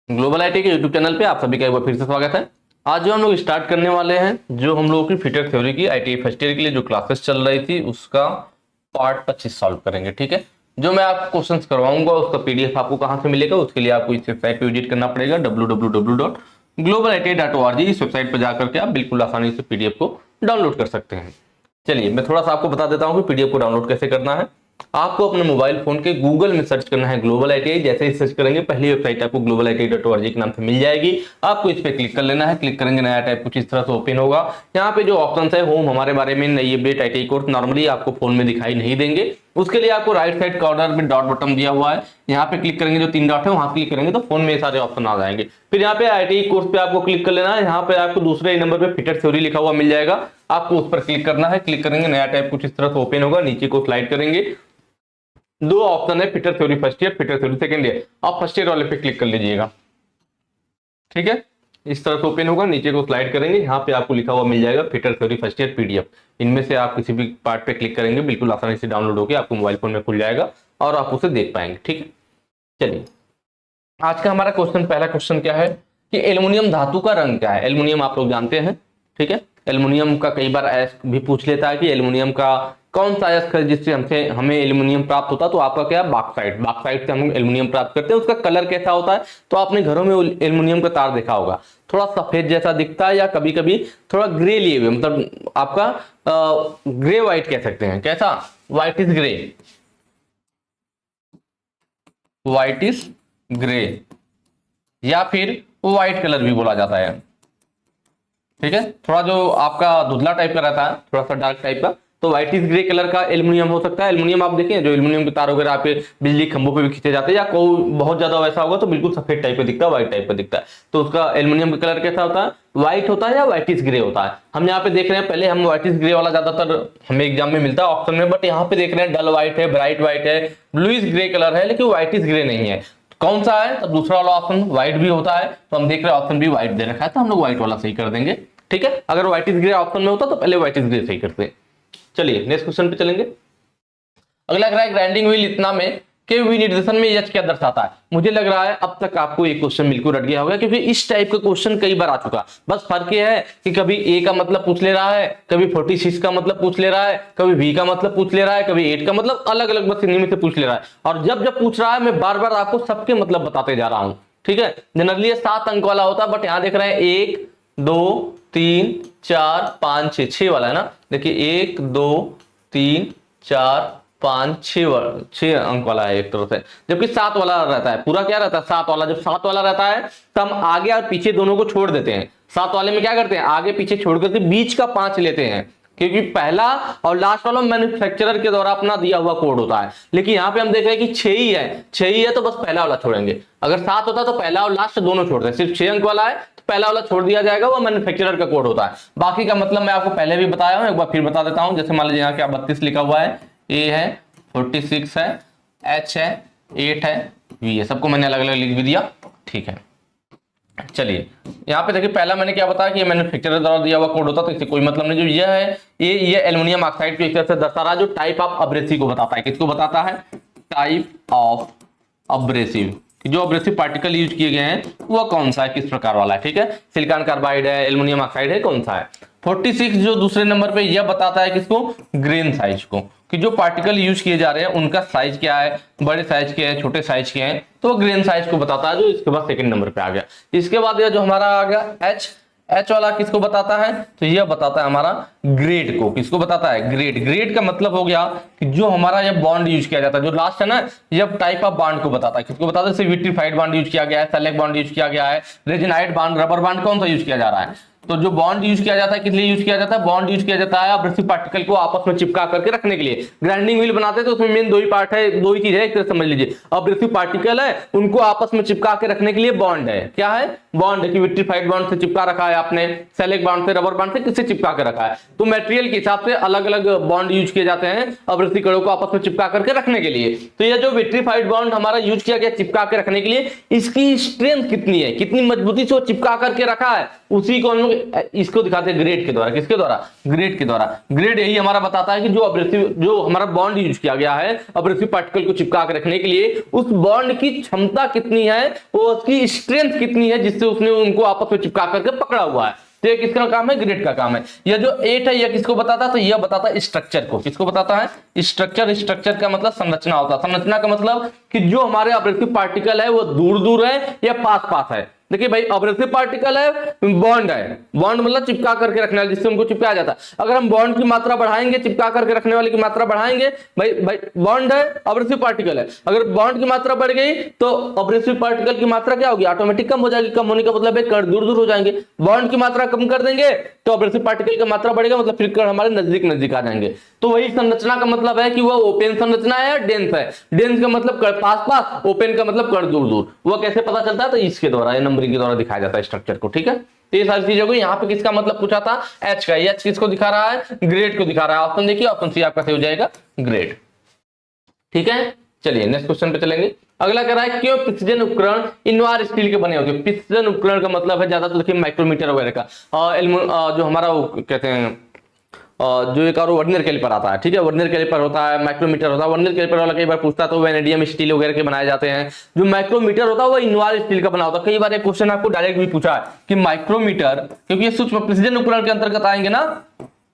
Global IT के YouTube channel पे आप सभी का एक बार फिर से स्वागत है। आज जो हम लोग स्टार्ट करने वाले हैं, जो हम लोगों की फिटर थ्योरी की आईटीआई फर्स्ट ईयर के लिए जो क्लासेस चल रही थी उसका पार्ट 25 सॉल्व करेंगे। ठीक है, जो मैं आपको क्वेश्चंस करवाऊंगा उसका पीडीएफ आपको कहां से मिलेगा, उसके लिए आपको इस वेबसाइट पे विजिट करना पड़ेगा www.globalitti.org। इस वेबसाइट पर जाकर के आप बिल्कुल आसानी से पीडीएफ को डाउनलोड कर सकते हैं। चलिए मैं थोड़ा सा आपको बता देता हूं कि पीडीएफ को डाउनलोड कैसे करना है। आपको अपने मोबाइल फोन के गूगल में सर्च करना है ग्लोबल आईटीआई। जैसे ही सर्च करेंगे पहली वेबसाइट आपको globalitti.org के नाम से मिल जाएगी। आपको इस पे क्लिक कर लेना है। क्लिक करेंगे नया टैब कुछ इस तरह से ओपन होगा। यहाँ पे जो ऑप्शन है होम, हमारे बारे में, नई अपडेट, आईटीआई कोर्स, नॉर्मली आपको फोन में दिखाई नहीं देंगे। उसके लिए आपको राइट साइड कॉर्नर में डॉट बटन दिया हुआ है, यहाँ पे क्लिक करेंगे, जो 3 डॉट है वहां क्लिक करेंगे तो फोन में सारे ऑप्शन आ जाएंगे। फिर यहाँ पे आईटीआई कोर्स पे आपको क्लिक कर लेना है। यहाँ पे आपको दूसरे नंबर पे फिटर थ्योरी लिखा हुआ मिल जाएगा, आपको उस पर क्लिक करना है। क्लिक करेंगे नया टैब कुछ इस तरह से ओपन होगा। नीचे को स्लाइड करेंगे, 2 ऑप्शन है, fitter theory first year, fitter theory second year. आप फर्स्ट ईयर वाले पे क्लिक कर लीजिएगा। ठीक है, इस तरह से ओपन होगा। नीचे को स्लाइड करेंगे, यहाँ पे आपको लिखा हुआ मिल जाएगा fitter theory first year PDF. इनमें से आप किसी भी पार्ट पे क्लिक करेंगे, बिल्कुल आसानी से डाउनलोड होकर आपको मोबाइल फोन में खुल जाएगा और आप उसे देख पाएंगे। ठीक है, चलिए आज का हमारा क्वेश्चन, पहला क्वेश्चन क्या है कि एल्युमिनियम धातु का रंग क्या है। एल्युमिनियम आप लोग जानते हैं, ठीक है। एल्युमिनियम का कई बार ऐसा भी पूछ लेता है कि एल्युमिनियम का कौन सा अयस्क है जिससे हमें एल्युमिनियम प्राप्त होता है। तो आपका क्या है, बॉक्साइट। बॉक्साइट से हम एल्युमिनियम प्राप्त करते हैं। उसका कलर कैसा होता है, तो आपने घरों में एल्युमिनियम का तार देखा होगा, थोड़ा सफेद जैसा दिखता है या कभी कभी थोड़ा ग्रे लिए हुए, मतलब आपका ग्रे व्हाइट कह सकते हैं। कैसा, white is grey, white is grey, या फिर व्हाइट कलर भी बोला जाता है। ठीक है, थोड़ा जो आपका धुंधला टाइप का रहता है, थोड़ा सा डार्क टाइप का, तो व्हाइट इज ग्रे कलर का एल्युमिनियम हो सकता है। एल्युमिनियम आप देखें, जो एल्युमिनियम के तार वगैरह आपके बिजली खंभों पे भी खींचे जाते हैं, या कोई बहुत ज्यादा वैसा होगा तो बिल्कुल सफेद टाइप का दिखता है, व्हाइट टाइप का दिखता है। तो उसका एल्युमिनियम का कलर कैसा होता है, व्हाइट होता है या व्हाइट इज ग्रे होता है। हम यहाँ पे देख रहे हैं, पहले हम व्हाइट इज ग्रे वाला ज्यादातर हमें एग्जाम में मिलता है ऑप्शन में, बट यहाँ पे देख रहे हैं डल व्हाइट है, ब्राइट व्हाइट है, ब्लूइश ग्रे कलर है, लेकिन व्हाइट इज ग्रे नहीं है। कौन सा है, तो दूसरा वाला ऑप्शन व्हाइट भी होता है। तो हम देख रहे हैं ऑप्शन भी व्हाइट दे रखा है, तो हम लोग व्हाइट वाला सही कर देंगे। ठीक है, अगर व्हाइट इज ग्रे ऑप्शन में होता तो पहले व्हाइट इज ग्रे सही करते हैं। चलिए नेक्स्ट क्वेश्चन पे चलेंगे। अगला है ग्राइंडिंग व्हील इतना में के विनिर्देशन में यह क्या दर्शाता है। मुझे लग रहा है अब तक आपको ये क्वेश्चन बिल्कुल रट गया होगा, क्योंकि इस टाइप का क्वेश्चन कई बार आ चुका। बस फर्क ये है कि कभी ए का मतलब पूछ ले रहा है, कभी 46 का मतलब पूछ ले रहा है, कभी बी का मतलब पूछ ले रहा है, कभी 8 का, मतलब अलग अलग बस इन्हीं में से पूछ ले रहा है। और जब जब पूछ रहा है मैं बार बार आपको सबके मतलब बताते जा रहा हूं। ठीक है, जनरली 7 अंक वाला होता है, बट यहां देख रहे हैं 1 2 3 4 5 6, 6 वाला है ना। देखिए 1 2 3 4 5 6 अंक वाला है एक तरह से, जबकि 7 वाला रहता है। पूरा क्या रहता है, 7 वाला। जब 7 वाला रहता है तो हम आगे और पीछे दोनों को छोड़ देते हैं। 7 वाले में क्या करते हैं, आगे पीछे छोड़ करके बीच का 5 लेते हैं, क्योंकि पहला और लास्ट वाला मैन्युफैक्चरर के द्वारा अपना दिया हुआ कोड होता है। लेकिन यहाँ पे हम देख रहे हैं कि 6 ही है, 6 ही है, तो बस पहला वाला छोड़ेंगे। अगर 7 होता तो पहला और लास्ट दोनों छोड़ते हैं। सिर्फ 6 अंक वाला है तो पहला वाला छोड़ दिया जाएगा, वो मैन्युफैक्चरर का कोड होता है। बाकी का मतलब मैं आपको पहले भी बताया हूं, एक बार फिर बता देता हूं। जैसे मान लीजिए यहाँ क्या 32 लिखा हुआ है, ए है, 46 है, एच है, 8 है, वी है, सबको मैंने अलग अलग लिख भी दिया। ठीक है, चलिए यहाँ पे देखिए, पहला मैंने क्या बताया कि ये मैन्युफैक्चरर द्वारा दिया हुआ कोड होता, तो इससे कोई मतलब नहीं। जो ये है, ये एल्युमिनियम ऑक्साइड को एक तरह से दर्शा रहा है, जो टाइप ऑफ अब्रेसिव को बताता है। किसको बताता है, टाइप ऑफ अब्रेसिव, जो अब्रेसिव पार्टिकल यूज किए गए हैं वो कौन सा है, किस प्रकार वाला है। ठीक है, सिलिकॉन कार्बाइड है, एल्युमिनियम ऑक्साइड है, कौन सा है। 46 जो दूसरे नंबर पे यह बताता है किसको, ग्रेन साइज को, कि जो पार्टिकल यूज किए जा रहे हैं उनका साइज क्या है, बड़े साइज के हैं, छोटे साइज के हैं, तो ग्रेन साइज को बताता है, जो इसके बाद सेकंड नंबर पे आ गया। इसके बाद यह जो हमारा आ गया एच वाला किसको बताता है, तो यह बताता है हमारा ग्रेड को। किसको बताता है, ग्रेड। ग्रेड का मतलब हो गया कि जो हमारा यह बॉन्ड यूज किया जाता है, जो लास्ट है ना, यह टाइप ऑफ बॉन्ड को बताता है। किसको बताता है, जैसे विट्रीफाइड बॉन्ड यूज किया गया है, सेलेक्ट बॉन्ड यूज किया गया है, रेजिनाइड बॉन्ड, रबर बॉन्ड, कौन सा यूज किया जा रहा है। तो जो बॉन्ड यूज किया जाता है, किस लिए यूज किया जाता है, बॉन्ड यूज किया जाता है अब्रेसिव पार्टिकल को आपस में चिपका करके रखने के लिए। ग्राइंडिंग व्हील बनाते हैं तो उसमें मेन 2 ही पार्ट है, 2 ही चीज है, एक तरह समझ लीजिए। अब्रेसिव पार्टिकल है, उनको आपस में चिपका के रखने के लिए बॉन्ड है। क्या है, बॉन्ड है, कि विट्रीफाइड बॉन्ड से चिपका रखा है आपने, सेलेक्ट बॉन्ड से, रबर बॉन्ड से, किससे चिपका के रखा है। तो मटेरियल के हिसाब से अलग अलग बॉन्ड यूज किए जाते हैं अब्रेसिव कणों को आपस में चिपका करके रखने के लिए। तो यह जो विट्रीफाइड बॉन्ड हमारा यूज किया गया चिपका के रखने के लिए, इसकी स्ट्रेंथ कितनी है, कितनी मजबूती से वो चिपका करके रखा है, उसी को हम लोग इसको दिखाते हैं ग्रेड के द्वारा। किसके द्वारा? ग्रेड के द्वारा। ग्रेड यही हमारा बताता है कि जो अब्रेसिव, जो हमारा बॉन्ड यूज किया गया है अब्रेसिव पार्टिकल को चिपका के रखने के लिए, उस बॉन्ड की क्षमता कितनी है, वो उसकी स्ट्रेंथ कितनी है जिससे उसने उनको आपस में चिपका करके पकड़ा हुआ है। तो ये किसका काम है? ग्रेड का काम है। यह जो 8 है यह किसको बताता है? तो यह बताता है स्ट्रक्चर को। किसको बताता है? स्ट्रक्चर। स्ट्रक्चर का मतलब संरचना होता है। संरचना का मतलब कि जो हमारे अब्रेसिव पार्टिकल है वो दूर दूर है या पास पास है। देखिए भाई, अब्रेसिव पार्टिकल है, बॉन्ड है, बॉन्ड मतलब चिपका करके रखने वाला, जिससे उनको चिपकाया जाता है। अगर हम बॉन्ड की मात्रा बढ़ाएंगे, चिपका करके रखने वाले की मात्रा बढ़ाएंगे, भाई भाई बॉन्ड है, अब्रेसिव पार्टिकल है, अगर बॉन्ड की मात्रा बढ़ गई तो अब्रेसिव पार्टिकल की मात्रा क्या होगी? ऑटोमेटिक कम हो जाएगी। कम होने का मतलब है कण दूर दूर हो जाएंगे। बॉन्ड की मात्रा कम कर देंगे तो अब्रेसिव पार्टिकल की मात्रा बढ़ेगा, मतलब फिर कण हमारे नजदीक नजदीक आ जाएंगे। तो वही संरचना का मतलब है कि वह ओपन संरचना है या डेंस है। डेंस का मतलब पास पास, ओपन का मतलब कण दूर दूर। वह कैसे पता चलता है? तो इसके द्वारा, ये नंबरिंग के द्वारा दिखाया जाता है स्ट्रक्चर को। ठीक है, तो ये सारी चीजों को यहाँ पे किसका मतलब पूछा था? एच का। एच किसको दिखा रहा है? ग्रेड को दिखा रहा है। ऑप्शन देखिए, ऑप्शन सी आपका सही हो जाएगा, ग्रेड। ठीक है, चलिए नेक्स्ट क्वेश्चन पे चलेंगे। अगला कह रहा है क्यों प्रिसिजन उपकरण इनवार स्टील के बने होते हैं? प्रिसिजन उपकरण का मतलब है ज्यादा तो देखिए माइक्रोमीटर वगैरह का, जो हमारा वो कहते हैं जो एक और वर्नियर कैलिपर आता है। ठीक है, वर्नियर कैलिपर होता है, माइक्रोमीटर होता है। वर्नियर कैलिपर वाला कई बार पूछता है तो वेनेडियम स्टील वगैरह के बनाए जाते हैं। जो माइक्रोमीटर होता है वो इनवार स्टील का बना होता है। कई बार एक क्वेश्चन आपको डायरेक्ट भी पूछा है कि माइक्रोमीटर, क्योंकि ये सूक्ष्म प्रिसिजन उपकरण के अंतर्गत आएंगे ना,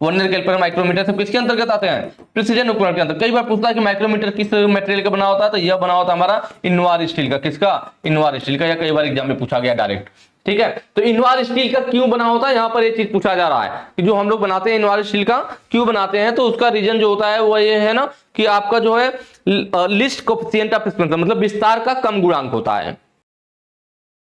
वर्नियर कैलिपर माइक्रोमीटर सब किसके अंतर्गत आते हैं? प्रिसिजन उपकरण के अंतर्गत। कई बार पूछता है कि माइक्रोमीटर किस मटेरियल का बना होता है, तो यह बना होता है हमारा इनवार स्टील का। किसका? इनवार स्टील का। या कई बार एग्जाम में पूछा गया डायरेक्ट। ठीक है, तो इनवार स्टील का क्यों बना होता है, यहां पर ये चीज पूछा जा रहा है कि जो हम लोग बनाते हैं इनवार स्टील का क्यों बनाते हैं, तो उसका रीजन जो होता है वो ये है ना कि आपका जो है लिस्ट कोफिशिएंट ऑफ एक्सपेंशन, मतलब विस्तार का कम गुणांक होता है।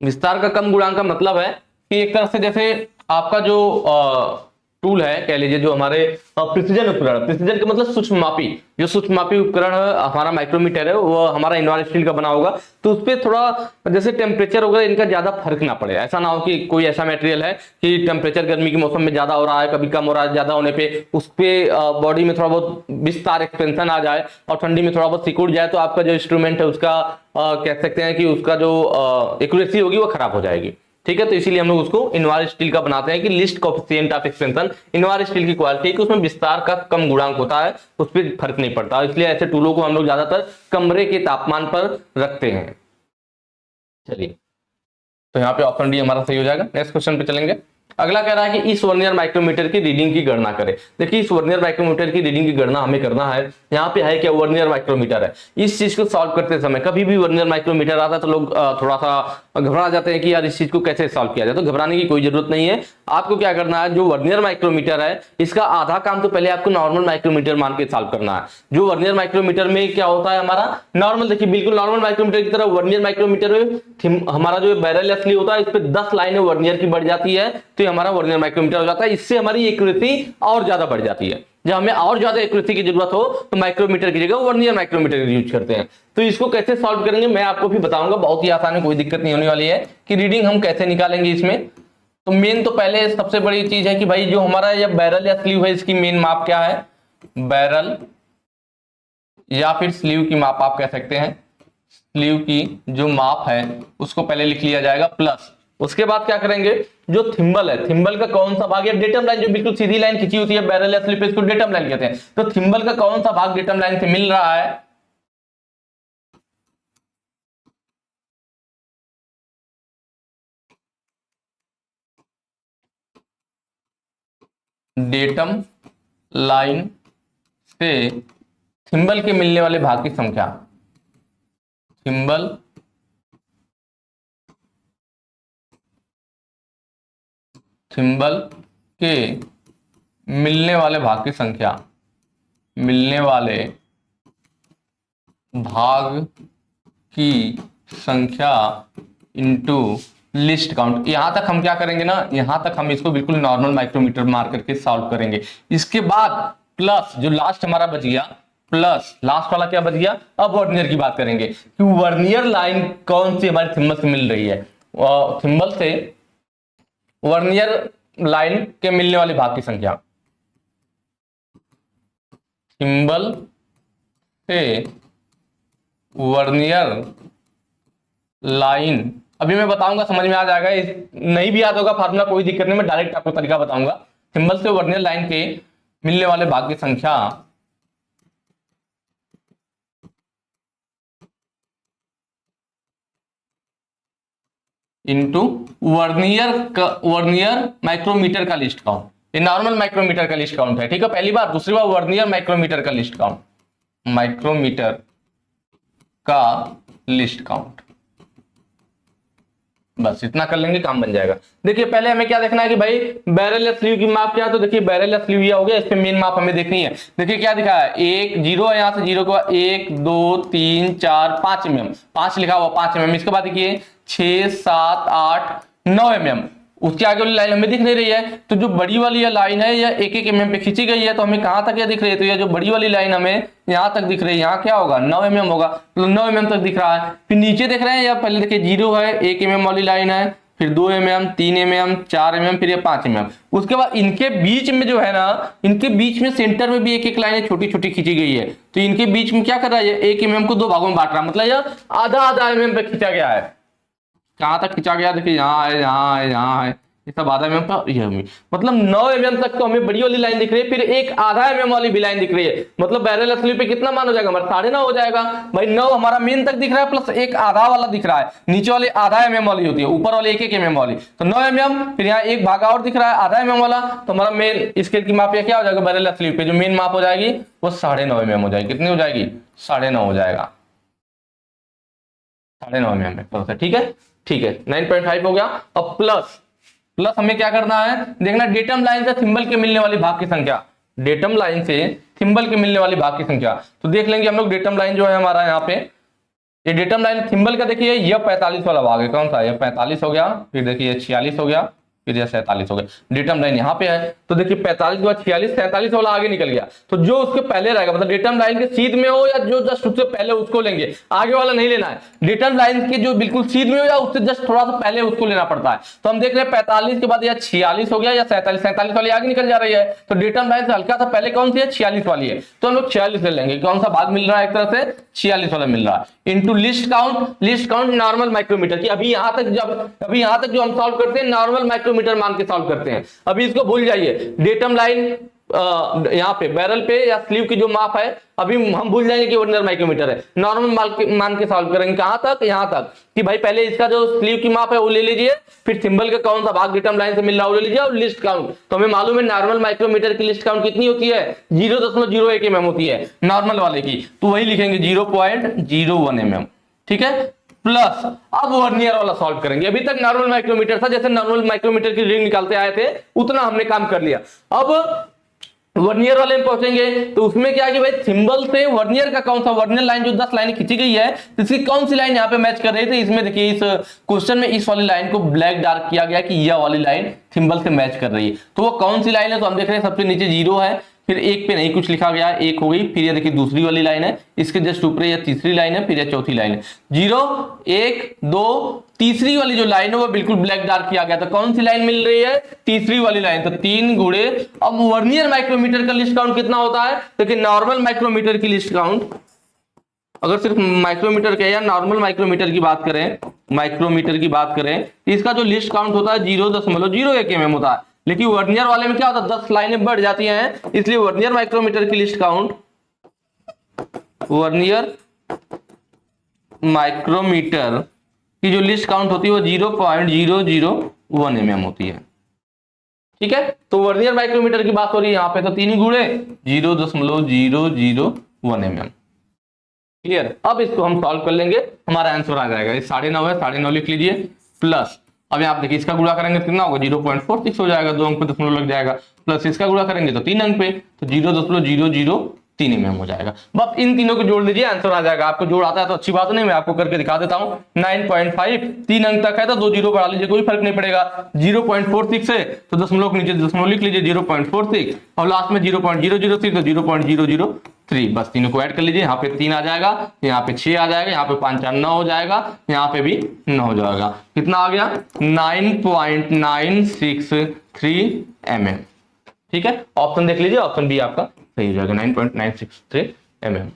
विस्तार का कम गुणांक का मतलब है कि एक तरह से जैसे आपका जो टूल है, कह लीजिए जो हमारे प्रिसिजन उपकरण, प्रिसिजन का मतलब सूक्ष्म मापी, जो सूक्ष्म मापी उपकरण हमारा माइक्रोमीटर है वो हमारा इनवार स्टील का बना होगा, तो उस पर थोड़ा जैसे टेम्परेचर वगैरह इनका ज्यादा फर्क ना पड़े। ऐसा ना हो कि कोई ऐसा मटेरियल है कि टेम्परेचर गर्मी के मौसम में ज्यादा हो रहा है, कभी कम हो रहा है, ज्यादा होने पे उस पे बॉडी में थोड़ा बहुत विस्तार एक्सपेंशन आ जाए और ठंडी में थोड़ा बहुत सिकुड़ जाए, तो आपका जो इंस्ट्रूमेंट है उसका कह सकते हैं कि उसका जो एक्यूरेसी होगी वो खराब हो जाएगी। ठीक है, तो इसीलिए हम लोग उसको इनवार स्टील का बनाते हैं कि list coefficient of expansion, Invar steel की क्वालिटी है कि उसमें विस्तार का कम गुणांक होता है, उस पर फर्क नहीं पड़ता, इसलिए ऐसे टूलों को हम लोग ज्यादातर कमरे के तापमान पर रखते हैं। चलिए, तो यहाँ पे ऑप्शन डी हमारा सही हो जाएगा। नेक्स्ट क्वेश्चन पे चलेंगे। अगला कह रहा है कि इस वर्नियर माइक्रोमीटर की रीडिंग की गणना करें। देखिए, इस वर्नियर माइक्रोमीटर की रीडिंग की गणना हमें करना है। यहाँ पे है क्या? वर्नियर माइक्रोमीटर है। इस चीज को सॉल्व करते समय कभी भी वर्नियर माइक्रोमीटर आता है तो लोग थोड़ा सा घबरा जाते हैं कि यार इस चीज को कैसे सॉल्व किया जाए। तो घबराने की कोई जरूरत नहीं है। आपको क्या करना है, जो वर्नियर माइक्रोमीटर है इसका आधा काम तो पहले आपको नॉर्मल माइक्रोमीटर मान के सॉल्व करना है। जो वर्नियर माइक्रोमीटर में क्या होता है हमारा नॉर्मल, देखिए बिल्कुल नॉर्मल माइक्रोमीटर की तरह वर्नियर माइक्रोमीटर में हमारा जो बैरल असली होता है इस पे 10 लाइनें वर्नियर की बढ़ जाती है, तो ये हमारा वर्नियर माइक्रोमीटर हो जाता है। इससे हमारी एक्यूरेसी और ज्यादा बढ़ जाती है। जब हमें और ज्यादा एक्यूरेसी की जरूरत हो तो माइक्रोमीटर की जगह वर्नियर माइक्रोमीटर यूज करते हैं। तो इसको कैसे सॉल्व करेंगे मैं आपको भी बताऊंगा, बहुत ही आसान है, कोई दिक्कत नहीं होने वाली है कि रीडिंग हम कैसे निकालेंगे इसमें। तो मेन तो पहले सबसे बड़ी चीज है कि भाई जो हमारा ये बैरल या स्लीव है इसकी मेन माप क्या है? बैरल या फिर स्लीव की माप आप कह सकते हैं। स्लीव की जो माप है उसको पहले लिख लिया जाएगा, प्लस उसके बाद क्या करेंगे, जो थिम्बल है, थिम्बल का कौन सा भाग, या डेटम लाइन जो बिल्कुल सीधी लाइन खींची होती है बैरल या स्लीव पे, इसको डेटम लाइन कहते हैं। तो थिम्बल का कौन सा भाग डेटम लाइन से मिल रहा है, डेटम लाइन से थिम्बल के मिलने वाले भाग की संख्या, थिम्बल थिम्बल के मिलने वाले भाग की संख्या, मिलने वाले भाग की संख्या इनटू लिस्ट काउंट। यहां तक हम क्या करेंगे ना, यहां तक हम इसको बिल्कुल नॉर्मल माइक्रोमीटर मार करके सॉल्व करेंगे। इसके बाद प्लस जो लास्ट हमारा बच गया, प्लस लास्ट वाला क्या बच गया, अब वर्नियर की बात करेंगे कि वर्नियर लाइन कौन सी हमारे थिम्बल से मिल रही है। थिम्बल से वर्नियर लाइन के मिलने वाले भाग की संख्या, थिम्बल से वर्नियर लाइन अभी मैं बताऊंगा, समझ में आ जाएगा। नहीं भी याद होगा फार्मूला कोई दिक्कत नहीं, मैं डायरेक्ट आपको तरीका बताऊंगा। थिम्बल से वर्नियर लाइन के मिलने वाले भाग की संख्या इंटू वर्नियर माइक्रोमीटर का लिस्ट काउंट। ये नॉर्मल माइक्रोमीटर का लिस्ट काउंट है, ठीक है, पहली बार। दूसरी बार वर्नियर माइक्रोमीटर का लिस्ट काउंट, माइक्रोमीटर का लिस्ट काउंट, बस इतना कर लेंगे, काम बन जाएगा। देखिए पहले हमें क्या देखना है कि भाई बैरल या स्लीव की माप क्या है, तो देखिए बैरल या स्लीव ये हो गया, इस पे मेन माप हमें देखनी है। देखिए क्या दिखा है, एक जीरो है, यहां से जीरो को 1 2 3 4 5 mm, 5 लिखा हुआ 5 mm। इसके बाद देखिए 6 7 8 9 mm। उसके आगे वाली लाइन हमें दिख नहीं रही है, तो जो बड़ी वाली ये लाइन है यह 1 mm पे खींची गई है, तो हमें कहां तक ये दिख रही है, तो ये जो बड़ी वाली लाइन हमें यहां तक दिख रही है, यहाँ क्या होगा 9 mm होगा, तो 9 mm तक दिख रहा है। फिर नीचे देख रहे हैं, या पहले देखिए जीरो है, 1 mm वाली लाइन है, फिर 2 mm 3 mm 4 mm, फिर ये 5 mm। उसके बाद इनके बीच में जो है ना, इनके बीच में सेंटर में भी एक एक लाइन छोटी छोटी खींची गई है, तो इनके बीच में क्या कर रहा है, 1 mm को 2 भागों में बांट रहा है, मतलब यह आधा आधा mm पे खींचा गया है। कहां तक खींचा गया, देखिए यहाँ है, यहाँ है, यहाँ है, ये सब आधा mm पर, ये मतलब 9 mm तक तो हमें बड़ी वाली लाइन दिख रही है, फिर एक आधा mm वाली भी लाइन दिख रही है, मतलब बैरल या स्लीव पे कितना मान हो जाएगा हमारा 9.5 हो जाएगा। भाई 9 हमारा मेन तक दिख रहा है, प्लस एक आधा वाला दिख रहा है, नीचे वाली आधा mm वाली होती है, ऊपर वाली 1 mm वाली, तो 9 mm, फिर यहाँ एक भागा और दिख रहा है आधा mm वाला, तो हमारा मेन स्केल की माप क्या हो जाएगा, बैरल या स्लीव पे जो मेन माप हो जाएगी वो 9.5 mm हो जाएगी। कितनी हो जाएगी, 9.5 हो जाएगा, 9.5 mm, ठीक है, ठीक है, 9.5 हो गया। अब प्लस हमें क्या करना है, देखना डेटम लाइन से थिम्बल के मिलने वाली भाग की संख्या, डेटम लाइन से थिम्बल के मिलने वाली भाग की संख्या। तो देख लेंगे हम लोग डेटम लाइन जो है हमारा यहाँ पे, ये डेटम लाइन थिम्बल का देखिए यह 45 वाला भाग है, कौन सा, यह 45 हो गया, फिर देखिए 46 हो गया, फिर यह 47 हो गया। डेटम लाइन यहाँ पे है, तो देखिए 45 के बाद 46, 47 वाला आगे निकल गया, तो जो उसके पहले रहेगा, मतलब डेटम लाइन के सीध में हो या जो जस्ट उससे पहले, उसको लेंगे, आगे वाला नहीं लेना है। डेटम लाइन के जो बिल्कुल सीध में हो या उससे जस्ट थोड़ा सा पहले उसको लेना पड़ता है। तो हम देख रहे हैं 45 के बाद या 46 हो गया या 47, 47 वाली आगे निकल जा रही है, तो डेटम लाइन से हल्का सा पहले कौन सी है, 46 वाली है, तो हम लोग 46 ले लेंगे। कौन सा भाग मिल रहा है, एक तरह से 46 वाला मिल रहा है, into least count, least count normal micrometer की। अभी यहां तक जो हम सॉल्व करते हैं नॉर्मल माइक्रोमीटर मान के सॉल्व करते हैं, अभी इसको भूल जाइए। डेटम लाइन यहाँ पे बैरल पे या स्लीव की जो माप है, अभी हम भूल जाएंगे कि वर्नियर माइक्रोमीटर है, नॉर्मल मान के सॉल्व करेंगे। कहां तक, यहां तक कि भाई पहले इसका जो स्लीव की माप है वो ले लीजिए, फिर थिम्बल का कौन सा भाग डेटम लाइन से मिल रहा है वो ले लीजिए, और लिस्ट काउंट। तो हमें मालूम है नॉर्मल माइक्रोमीटर की लिस्ट काउंट कितनी होती है, 0.01 mm होती है नॉर्मल वाले की, तो वही लिखेंगे 0.01 mm, ठीक है। प्लस अब वर्नियर वाला सॉल्व करेंगे। अभी तक नॉर्मल माइक्रोमीटर था, जैसे नॉर्मल माइक्रोमीटर की रीडिंग निकालते आए थे उतना हमने काम कर लिया। अब वर्नियर वाले में पहुंचेंगे, तो उसमें क्या है कि भाई थिम्बल से वर्नियर का कौन सा, वर्नियर लाइन जो 10 लाइन खींची गई है, इसकी कौन सी लाइन यहाँ पे मैच कर रही थी। इसमें देखिए इस क्वेश्चन में इस वाली लाइन को ब्लैक डार्क किया गया कि यह वाली लाइन थिम्बल से मैच कर रही है, तो वो कौन सी लाइन है, तो हम देख रहे हैं सबसे नीचे 0 है, फिर 1 पे नहीं कुछ लिखा गया, 1 हो गई, फिर ये देखिए दूसरी वाली लाइन है, इसके जस्ट ऊपर ये तीसरी लाइन है, फिर ये चौथी लाइन है, 0 1 2, तीसरी वाली जो लाइन है वो बिल्कुल ब्लैक डार्क किया गया, तो कौन सी लाइन मिल रही है, तीसरी वाली लाइन, तो 3 गुणे। अब वर्नियर माइक्रोमीटर का लिस्ट काउंट कितना होता है, देखिए नॉर्मल माइक्रोमीटर की लिस्ट काउंट, अगर सिर्फ माइक्रोमीटर के या नॉर्मल माइक्रोमीटर की बात करें, माइक्रोमीटर की बात करें, इसका जो लिस्ट काउंट होता है 0.01 mm होता है, लेकिन वर्नियर वाले में क्या होता है 10 लाइनें बढ़ जाती हैं, इसलिए वर्नियर माइक्रोमीटर की लिस्ट काउंट, वर्नियर माइक्रोमीटर की जो लिस्ट काउंट होती है वो 0.001 mm होती है, ठीक है। तो वर्नियर माइक्रोमीटर की बात हो रही है यहाँ पे, तो 3 गुणे 0.001 mm, क्लियर। अब इसको हम सॉल्व कर लेंगे, हमारा आंसर आ जाएगा, 9.5 है, 9.5 लिख लीजिए, प्लस अब आप देखिए इसका गुणा करेंगे कितना होगा, 0.46 हो जाएगा, 2 अंक पे दशमलव लग जाएगा, प्लस इसका गुणा करेंगे तो 3 अंक पे, तो 0.003 mm हो जाएगा। बस इन तीनों को जोड़ लीजिए, आंसर आ जाएगा। आपको जोड़ आता है तो अच्छी बात नहीं, मैं आपको करके दिखा देता हूं। 9.5 3 अंक तक है तो 2 जीरो बढ़ा लीजिए, कोई फर्क नहीं पड़ेगा। 0.46 है तो दशमलव के नीचे दशमलव लिख लीजिए 0.46, और लास्ट में 0.003 तो 0.003, बस तीनों को ऐड कर लीजिए। यहाँ पे 3 आ जाएगा, यहाँ पे 6 आ जाएगा, यहाँ पे 5 4 9 हो जाएगा, यहाँ पे भी 9 हो जाएगा। कितना आ गया, 9.963 mm, ठीक है। ऑप्शन देख लीजिए, ऑप्शन बी आपका सही हो जाएगा, 9.963 mm।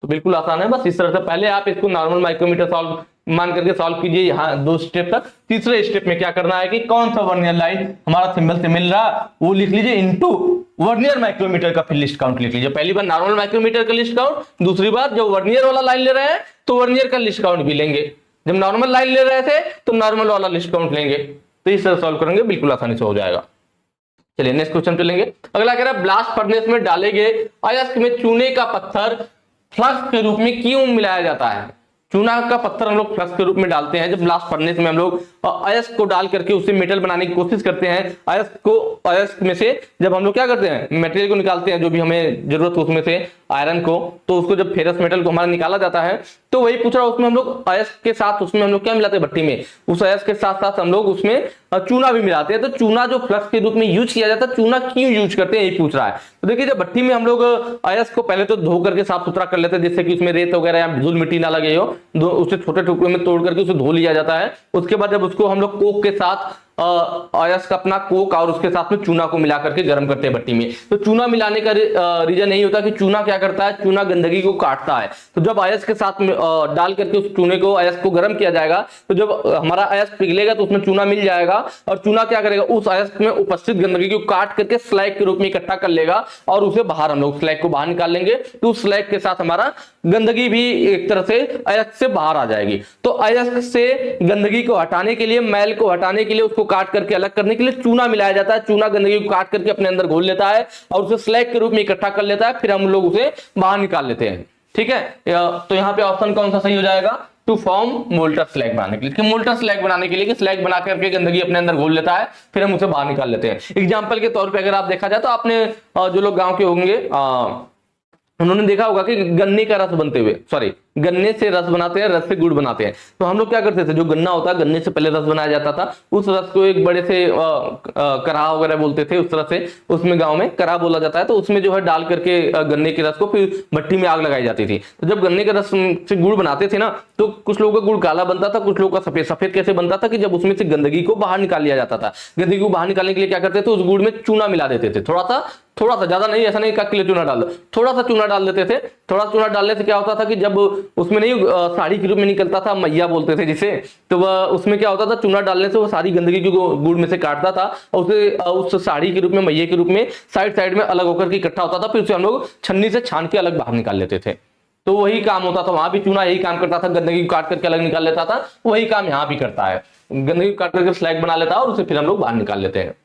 तो बिल्कुल आसान है, बस इस तरह से पहले आप इसको नॉर्मल माइक्रोमीटर सॉल्व मान करके सॉल्व कीजिए यहाँ 2 स्टेप तक। तीसरे स्टेप में क्या करना है कि कौन सा वर्नियर लाइन हमारा सिंबल से मिल रहा वो लिख लीजिए इनटू वर्नियर माइक्रोमीटर का फिर लिस्ट काउंट लिख लीजिए। पहली बार नॉर्मल माइक्रोमीटर का लिस्ट काउंट, दूसरी बार जब वर्नियर वाला लाइन ले रहे हैं तो वर्नियर का लिस्ट काउंट भी लेंगे, जब नॉर्मल लाइन ले रहे थे तो नॉर्मल वाला लिस्ट काउंट लेंगे। तो इस तरह सॉल्व करेंगे, बिल्कुल आसानी से हो जाएगा। चलिए नेक्स्ट क्वेश्चन चलेंगे। अगला कह रहा है ब्लास्ट फर्नेस में डाले गए अयस्क में चूने का पत्थर फ्लक्स के रूप में क्यों मिलाया जाता है। चूना का पत्थर हम लोग फ्लक्स के रूप में डालते हैं जब ब्लास्ट फर्नेस में हम लोग अयस्क को डाल करके उससे मेटल बनाने की कोशिश करते हैं। अयस्क में से जब हम लोग क्या करते हैं मेटेरियल को निकालते हैं, जो भी हमें जरूरत हो उसमें से आयरन को, तो उसको जब फेरस मेटल को हमारा निकाला जाता है तो वही पूछ रहा है उसमें हम लोग अयस्क के साथ उसमें हम लोग क्या मिलाते हैं भट्टी में, उस अयस्क के साथ साथ हम लोग उसमें चूना भी मिलाते हैं। तो चूना जो फ्लक्स के रूप में यूज किया जाता है, चूना क्यों यूज करते हैं यही पूछ रहा है। तो देखिए जब भट्टी में हम लोग अयस्क को पहले तो धो करके साफ सुथरा कर लेते हैं जिससे कि उसमें रेत वगैरह या धूल मिट्टी ना लगे हो, उसे छोटे टुकड़ों में तोड़ करके उसे धो लिया जाता है। उसके बाद जब उसको हम लोग कोक के साथ अयस्क अपना कोक और उसके साथ में चूना को मिला करके गर्म करते हैं भट्टी में। तो चूना मिलाने का रीजन यही होता है कि चूना क्या करता है, चूना गंदगी को काटता है। तो जब अयस्क के साथ में डाल करके उस चूने को अयस्क को गर्म किया जाएगा तो जब हमारा अयस्क पिघलेगा तो उसमें चूना मिल जाएगा और चूना क्या करेगा उस अयस्क में उपस्थित गंदगी को काट करके स्लैग के रूप में इकट्ठा कर लेगा और उसे बाहर हम लोग स्लैग को बाहर निकाल लेंगे। तो उस स्लैग के साथ हमारा गंदगी भी एक तरह से अयस्क से बाहर आ जाएगी। तो अयस्क से गंदगी को हटाने के लिए, मैल को हटाने के लिए, उसको काट करके अलग करने के लिए चूना मिलाया जाता है। चूना गंदगी को काट करके अपने अंदर घोल लेता है और उसे स्लैग के रूप में इकट्ठा कर लेता है, फिर हम लोग उसे बाहर निकाल लेते हैं। ठीक है, तो यहाँ पे ऑप्शन कौन सा सही हो जाएगा, टू फॉर्म मोल्टर स्लैग बनाने के लिए। मोल्टर स्लैग बनाने के लिए कि स्लैग बना करके गंदगी अपने अंदर घोल लेता है फिर हम उसे बाहर निकाल लेते हैं। एग्जाम्पल के तौर पे अगर आप देखा जाए तो आपने जो लोग गांव के होंगे उन्होंने देखा होगा कि गन्ने का रस बनते हुए, सॉरी गन्ने से रस बनाते हैं, रस से गुड़ बनाते हैं। तो हम लोग क्या करते थे, जो गन्ना होता है गन्ने से पहले रस बनाया जाता था, उस रस को एक बड़े से कढ़ा वगैरह बोलते थे उस तरह से, उसमें गांव में कढ़ा बोला जाता है। तो उसमें जो है डाल करके गन्ने के रस को फिर भट्टी में आग लगाई जाती थी। तो जब गन्ने के रस से गुड़ बनाते थे ना तो कुछ लोगों का गुड़ काला बनता था, कुछ लोगों का सफेद। सफेद कैसे बनता था कि जब उसमें से गंदगी को बाहर निकाल लिया जाता था। गंदगी को बाहर निकालने के लिए क्या करते थे, उस गुड़ में चूना मिला देते थे, थोड़ा सा, ज्यादा नहीं, ऐसा नहीं 1 किलो चूना डाल दो, थोड़ा सा चूना डाल देते थे। थोड़ा चूना डालने से क्या होता था कि जब उसमें नहीं साड़ी के रूप में निकलता था, मैया बोलते थे जिसे, तो वह उसमें क्या होता था, चूना डालने से वो सारी गंदगी को गुड़ में से काटता था और उसे उस साड़ी के रूप में, मैया के रूप में साइड में अलग होकर के इकट्ठा होता था। फिर उसे हम लोग छन्नी से छान के अलग बाहर निकाल लेते थे। तो वही काम होता था, वहां भी चूना यही काम करता था, गंदगी को काट करके अलग निकाल लेता था। वही काम यहाँ भी करता है, गंदगी को काट करके स्लैग बना लेता है और उसे फिर हम लोग बाहर निकाल लेते हैं।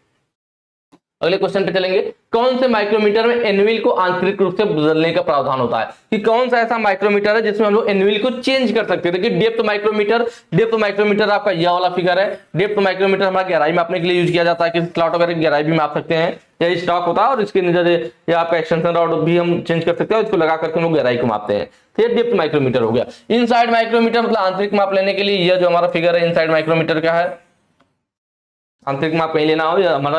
अगले क्वेश्चन पे चलेंगे। कौन से माइक्रोमीटर में एनविल को आंतरिक रूप से बदलने का प्रावधान होता है, कि कौन सा ऐसा माइक्रोमीटर है जिसमें हम लोग एनविल को चेंज कर सकते हैं। देखिए डेप्थ माइक्रोमीटर आपका यह वाला फिगर है। डेप्थ माइक्रोमीटर हमारा गहराई मापने के लिए यूज किया जाता है, कि स्लॉट वगैरह की गहराई भी माप सकते हैं, यही स्टॉक होता है और इसके नीचे या आपका एक्सटेंशन रॉड भी हम चेंज कर सकते हैं, इसको लगा करके हम लोग गहराई को मापते हैं। तो ये डेप्थ माइक्रोमीटर हो गया। इनसाइड माइक्रोमीटर मतलब आंतरिक माप लेने के लिए यह जो हमारा फिगर है इनसाइड माइक्रोमीटर का है। आंतरिक माप कहीं लेना हो, या हमारा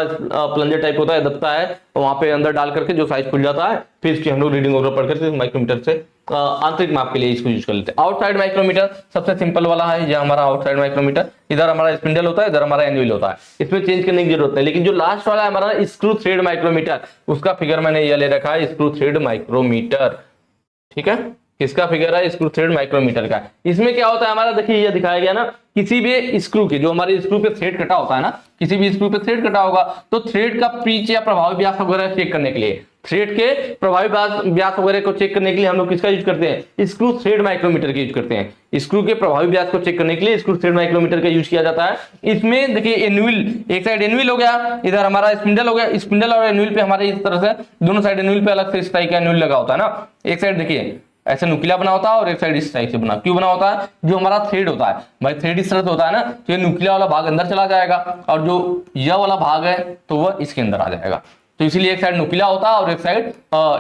प्लंजर टाइप होता है, दबता है, और वहां पे अंदर डाल करके जो साइज खुल जाता है फिर इसकी हम लोग रीडिंग वगैरह पढ़ करके माइक्रोमीटर से आंतरिक माप के लिए इसको यूज कर लेते हैं। आउटसाइड माइक्रोमीटर सबसे सिंपल वाला है, यह हमारा आउटसाइड माइक्रोमीटर। इधर हमारा स्पिंडल होता है, इधर हमारा एनविल होता है, इसमें चेंज करने की जरूरत नहीं। लेकिन जो लास्ट वाला है हमारा स्क्रू थ्रेड माइक्रोमीटर, उसका फिगर मैंने यह ले रखा है, स्क्रू थ्रेड माइक्रोमीटर। ठीक है, किसका फिगर है, स्क्रू थ्रेड माइक्रोमीटर का। इसमें क्या होता है हमारा, देखिए ये दिखाया गया ना, किसी भी स्क्रू के, जो हमारे स्क्रू पे थ्रेड कटा होता है ना, किसी भी स्क्रू पे थ्रेड कटा होगा तो थ्रेड का पिच या प्रभावी व्यास वगैरह चेक करने के लिए, थ्रेड के प्रभावी व्यास वगैरह को चेक करने के लिए हम लोग किसका यूज करते हैं, स्क्रू थ्रेड माइक्रोमीटर का यूज करते हैं। स्क्रू के प्रभावी व्यास को चेक करने के लिए स्क्रू थ्रेड माइक्रोमीटर का यूज किया जाता है। इसमें देखिए एनविल, एक साइड एनविल हो गया, इधर हमारा स्पिंडल हो गया। स्पिंडल और एनविल पे हमारे इस तरह से दोनों साइड एनविल पे अलग से इस टाइप का एनविल लगा होता है ना। एक साइड देखिए ऐसे नुकीला बना होता है और एक साइड इस टाइप से बना, क्यों बना होता है, जो हमारा थ्रेड होता है भाई, थ्रेड इस तरह से होता है ना, तो ये नुकीला वाला भाग अंदर चला जाएगा और जो यह वाला भाग है तो वह इसके अंदर आ जाएगा। तो इसीलिए एक साइड नुकीला होता है और एक साइड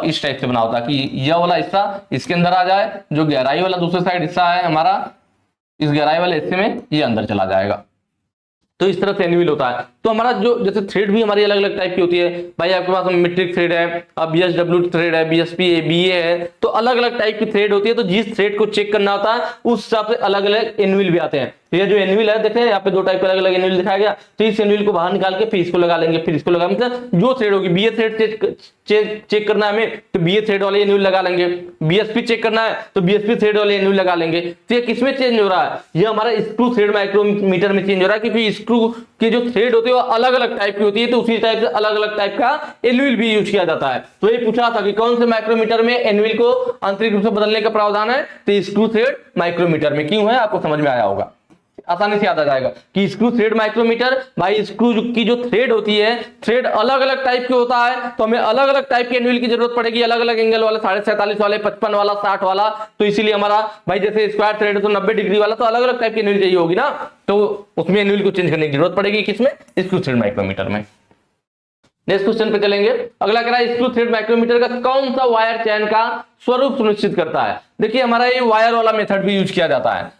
इस टाइप से बना होता है, कि यह वाला हिस्सा इसके अंदर आ जाए, जो गहराई वाला दूसरे साइड हिस्सा है हमारा, इस गहराई वाले हिस्से में ये अंदर चला जाएगा। तो इस तरह से एनविल होता है। तो हमारा जो जैसे थ्रेड भी हमारी अलग अलग टाइप की होती है भाई, आपके पास मेट्रिक थ्रेड है, BSW थ्रेड है, BSP है, BA है, तो अलग अलग टाइप की थ्रेड होती है। तो जिस थ्रेड को चेक करना होता है उस हिसाब से अलग अलग एनविल भी आते हैं। तो ये जो एनविल है देखें यहाँ पे दो टाइप के अलग अलग एनविल दिखाया गया, तो इस एनविल को बाहर निकाल के फिर इसको लगा लेंगे, फिर इसको लगा, मतलब जो थ्रेड होगी, BA थ्रेड चेक करना है हमें तो BA थ्रेड वाले एनविल लगा लेंगे, BSP चेक करना है तो BSP थ्रेड वाले एनविल लगा लेंगे। तो ये किसमें चेंज हो रहा है, ये हमारा स्क्रू थ्रेड माइक्रोमीटर में चेंज हो रहा है, क्योंकि स्क्रू की जो थ्रेड होती है वो अलग अलग टाइप की होती है, तो उसी टाइप से अलग अलग टाइप का एनविल भी यूज किया जाता है। तो ये पूछा था कि कौन से माइक्रोमीटर में एनविल को आंतरिक रूप से बदलने का प्रावधान है, तो स्क्रू थ्रेड माइक्रोमीटर में। क्यों है आपको समझ में आया होगा, आसानी से याद आ जाएगा कि स्क्रू थ्रेड माइक्रोमीटर, भाई स्क्रू की जो थ्रेड होती है, थ्रेड अलग अलग टाइप के होता है, तो हमें अलग अलग टाइप के एनविल की जरूरत पड़ेगी, अलग अलग एंगल वाले, 47.5 वाले, 55 वाला, 60 वाला। तो इसीलिए हमारा भाई जैसे स्क्वायर थ्रेड है तो 90 डिग्री वाला, तो अलग अलग टाइप की एनविल चाहिए होगी ना, तो उसमें एनविल को चेंज करने की जरूरत पड़ेगी, किसमें, स्क्रू थ्रेड माइक्रोमीटर में। नेक्स्ट क्वेश्चन पे चलेंगे। अगला कह रहा है स्क्रू थ्रेड माइक्रोमीटर का कौन सा वायर चयन का स्वरूप सुनिश्चित करता है। देखिए हमारा ये वायर वाला मेथड भी यूज किया जाता है,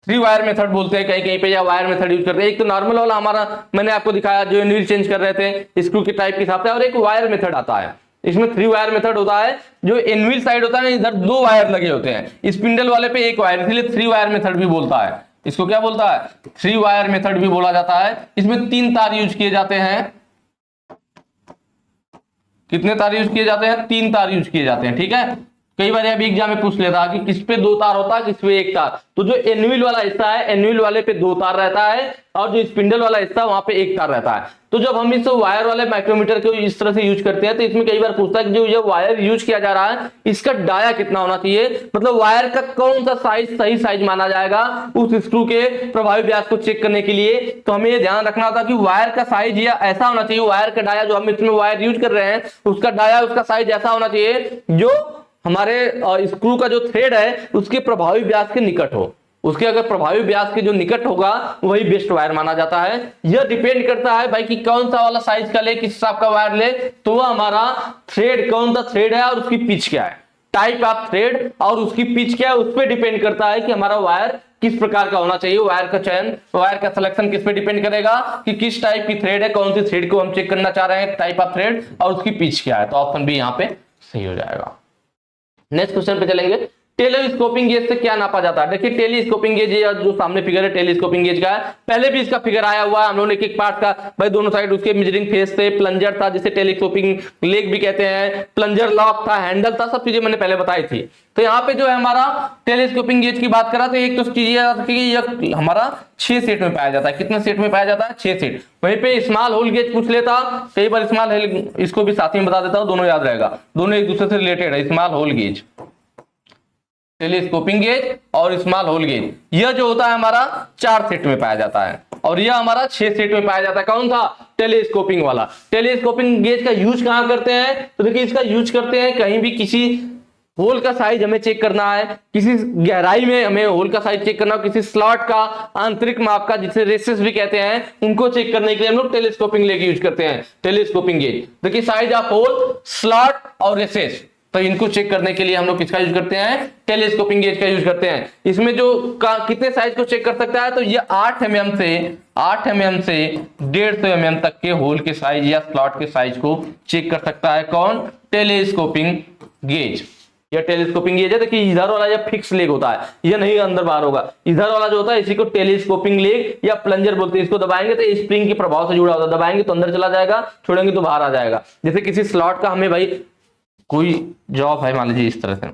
3 वायर मेथड बोलते हैं कहीं कहीं पे, या वायर मेथड यूज करते हैं। एक तो नॉर्मल वाला हमारा मैंने आपको दिखाया जो एनविल चेंज कर रहे थे स्क्रू के टाइप के हिसाब से, और एक वायर मेथड आता है, इसमें 3 वायर मेथड होता है। जो एनविल साइड होता है इधर 2 वायर लगे होते हैं, स्पिंडल वाले पे 1 वायर, इसलिए 3 वायर मेथड भी बोलता है। इसको क्या बोलता है, 3 वायर मेथड भी बोला जाता है। इसमें 3 तार यूज किए जाते हैं। कितने तार यूज किए जाते हैं, 3 तार यूज किए जाते हैं, ठीक है। कई बार अभी एग्जाम में पूछ लेता है कि किस पे 2 तार होता है, किस पे 1 तार। तो जो एनविल वाला हिस्सा है, एनविल वाले पे 2 तार रहता है, और जो स्पिंडल वाला हिस्सा वहां पे 1 तार रहता है। तो जब हम इस वायर वाले माइक्रोमीटर को इस तरह से यूज करते हैं, तो इसमें कई बार पूछता है कि जो ये वायर यूज किया जा रहा है इसका डाया कितना होना चाहिए, मतलब वायर का कौन सा साइज सही साइज माना जाएगा उस स्क्रू के प्रभावी व्यास को चेक करने के लिए। तो हमें ये ध्यान रखना था कि वायर का साइज या ऐसा होना चाहिए, वायर का डाया जो हम इसमें वायर यूज कर रहे हैं उसका डाया, उसका साइज ऐसा होना चाहिए जो हमारे स्क्रू का जो थ्रेड है उसके प्रभावी व्यास के निकट हो। उसके अगर प्रभावी व्यास के जो निकट होगा वही बेस्ट वायर माना जाता है। यह डिपेंड करता है भाई कि कौन सा वाला साइज का ले, किस हिसाब का वायर ले, तो वह हमारा थ्रेड कौन सा थ्रेड है और उसकी पिच क्या है, टाइप ऑफ थ्रेड और उसकी पिच क्या है, उस पर डिपेंड करता है कि हमारा वायर किस प्रकार का होना चाहिए। वायर का चयन, वायर का सिलेक्शन किस पे डिपेंड करेगा कि किस टाइप की थ्रेड है, कौन सी थ्रेड को हम चेक करना चाह रहे हैं, टाइप ऑफ थ्रेड और उसकी पिच क्या है। तो ऑप्शन बी यहाँ पे सही हो जाएगा। नेक्स्ट क्वेश्चन पे चलेंगे। टेलीस्कोपिंग गेज से क्या नापा जाता है। देखिए टेलीस्कोपिंग गेज जो सामने फिगर है टेलीस्कोपिंग गेज का है, पहले भी इसका फिगर आया हुआ है हम लोगों ने एक पार्ट का, भाई दोनों साइड उसके मेजरिंग फेस थे, प्लंजर था जिसे टेलीस्कोपिंग लेग भी कहते हैं, प्लंजर लॉक था, हैंडल था, सब चीजें मैंने पहले बताई थी। तो यहाँ पे जो है हमारा टेलीस्कोपिंग गेज की बात करा तो एक तो चीज याद रखिए ये हमारा 6 सेट में पाया जाता है। कितने सेट में पाया जाता है, 6 सेट। वहीं पे स्मॉल होल गेज पूछ लेता, कई बार स्मॉल होल, इसको भी साथ में बता देता हूं, दोनों याद रहेगा, दोनों एक दूसरे से रिलेटेड है। Small hole gauge, telescoping gauge और स्मॉल होल गेज, यह जो होता है हमारा 4 सेट में पाया जाता है, और यह हमारा 6 सेट में पाया जाता है। कौन था, टेलीस्कोपिंग वाला। टेलीस्कोपिंग गेज का यूज कहां करते हैं, तो देखिए इसका यूज करते हैं कहीं भी किसी होल का साइज हमें चेक करना है, किसी गहराई में हमें होल का साइज चेक करना हो, किसी स्लॉट का आंतरिक माप का जिसे रेसेस भी कहते हैं, उनको चेक करने के लिए हम लोग टेलीस्कोपिंग लेके यूज करते हैं टेलीस्कोपिंग गेज। देखिए साइज ऑफ होल, स्लॉट और रेसेस, तो इनको चेक करने के लिए हम लोग किसका यूज करते हैं, टेलीस्कोपिंग गेज का यूज करते हैं। इसमें जो कितने साइज को चेक कर सकता है, तो ये 8 mm से 150 mm तक के होल के साइज या स्लॉट के साइज को चेक कर सकता है। कौन, टेलीस्कोपिंग गेज। यह टेलीस्कोपिंग गेज है। देखिए इधर वाला यह फिक्स लेग होता है, यह नहीं अंदर बाहर होगा, इधर वाला जो होता है इसी को टेलीस्कोपिंग लेग या प्लंजर बोलते हैं। इसको दबाएंगे तो स्प्रिंग के प्रभाव से जुड़ा होता है, दबाएंगे तो अंदर चला जाएगा, छोड़ेंगे तो बाहर आ जाएगा। जैसे किसी स्लॉट का हमें भाई कोई जॉब है मान लीजिए इस तरह से,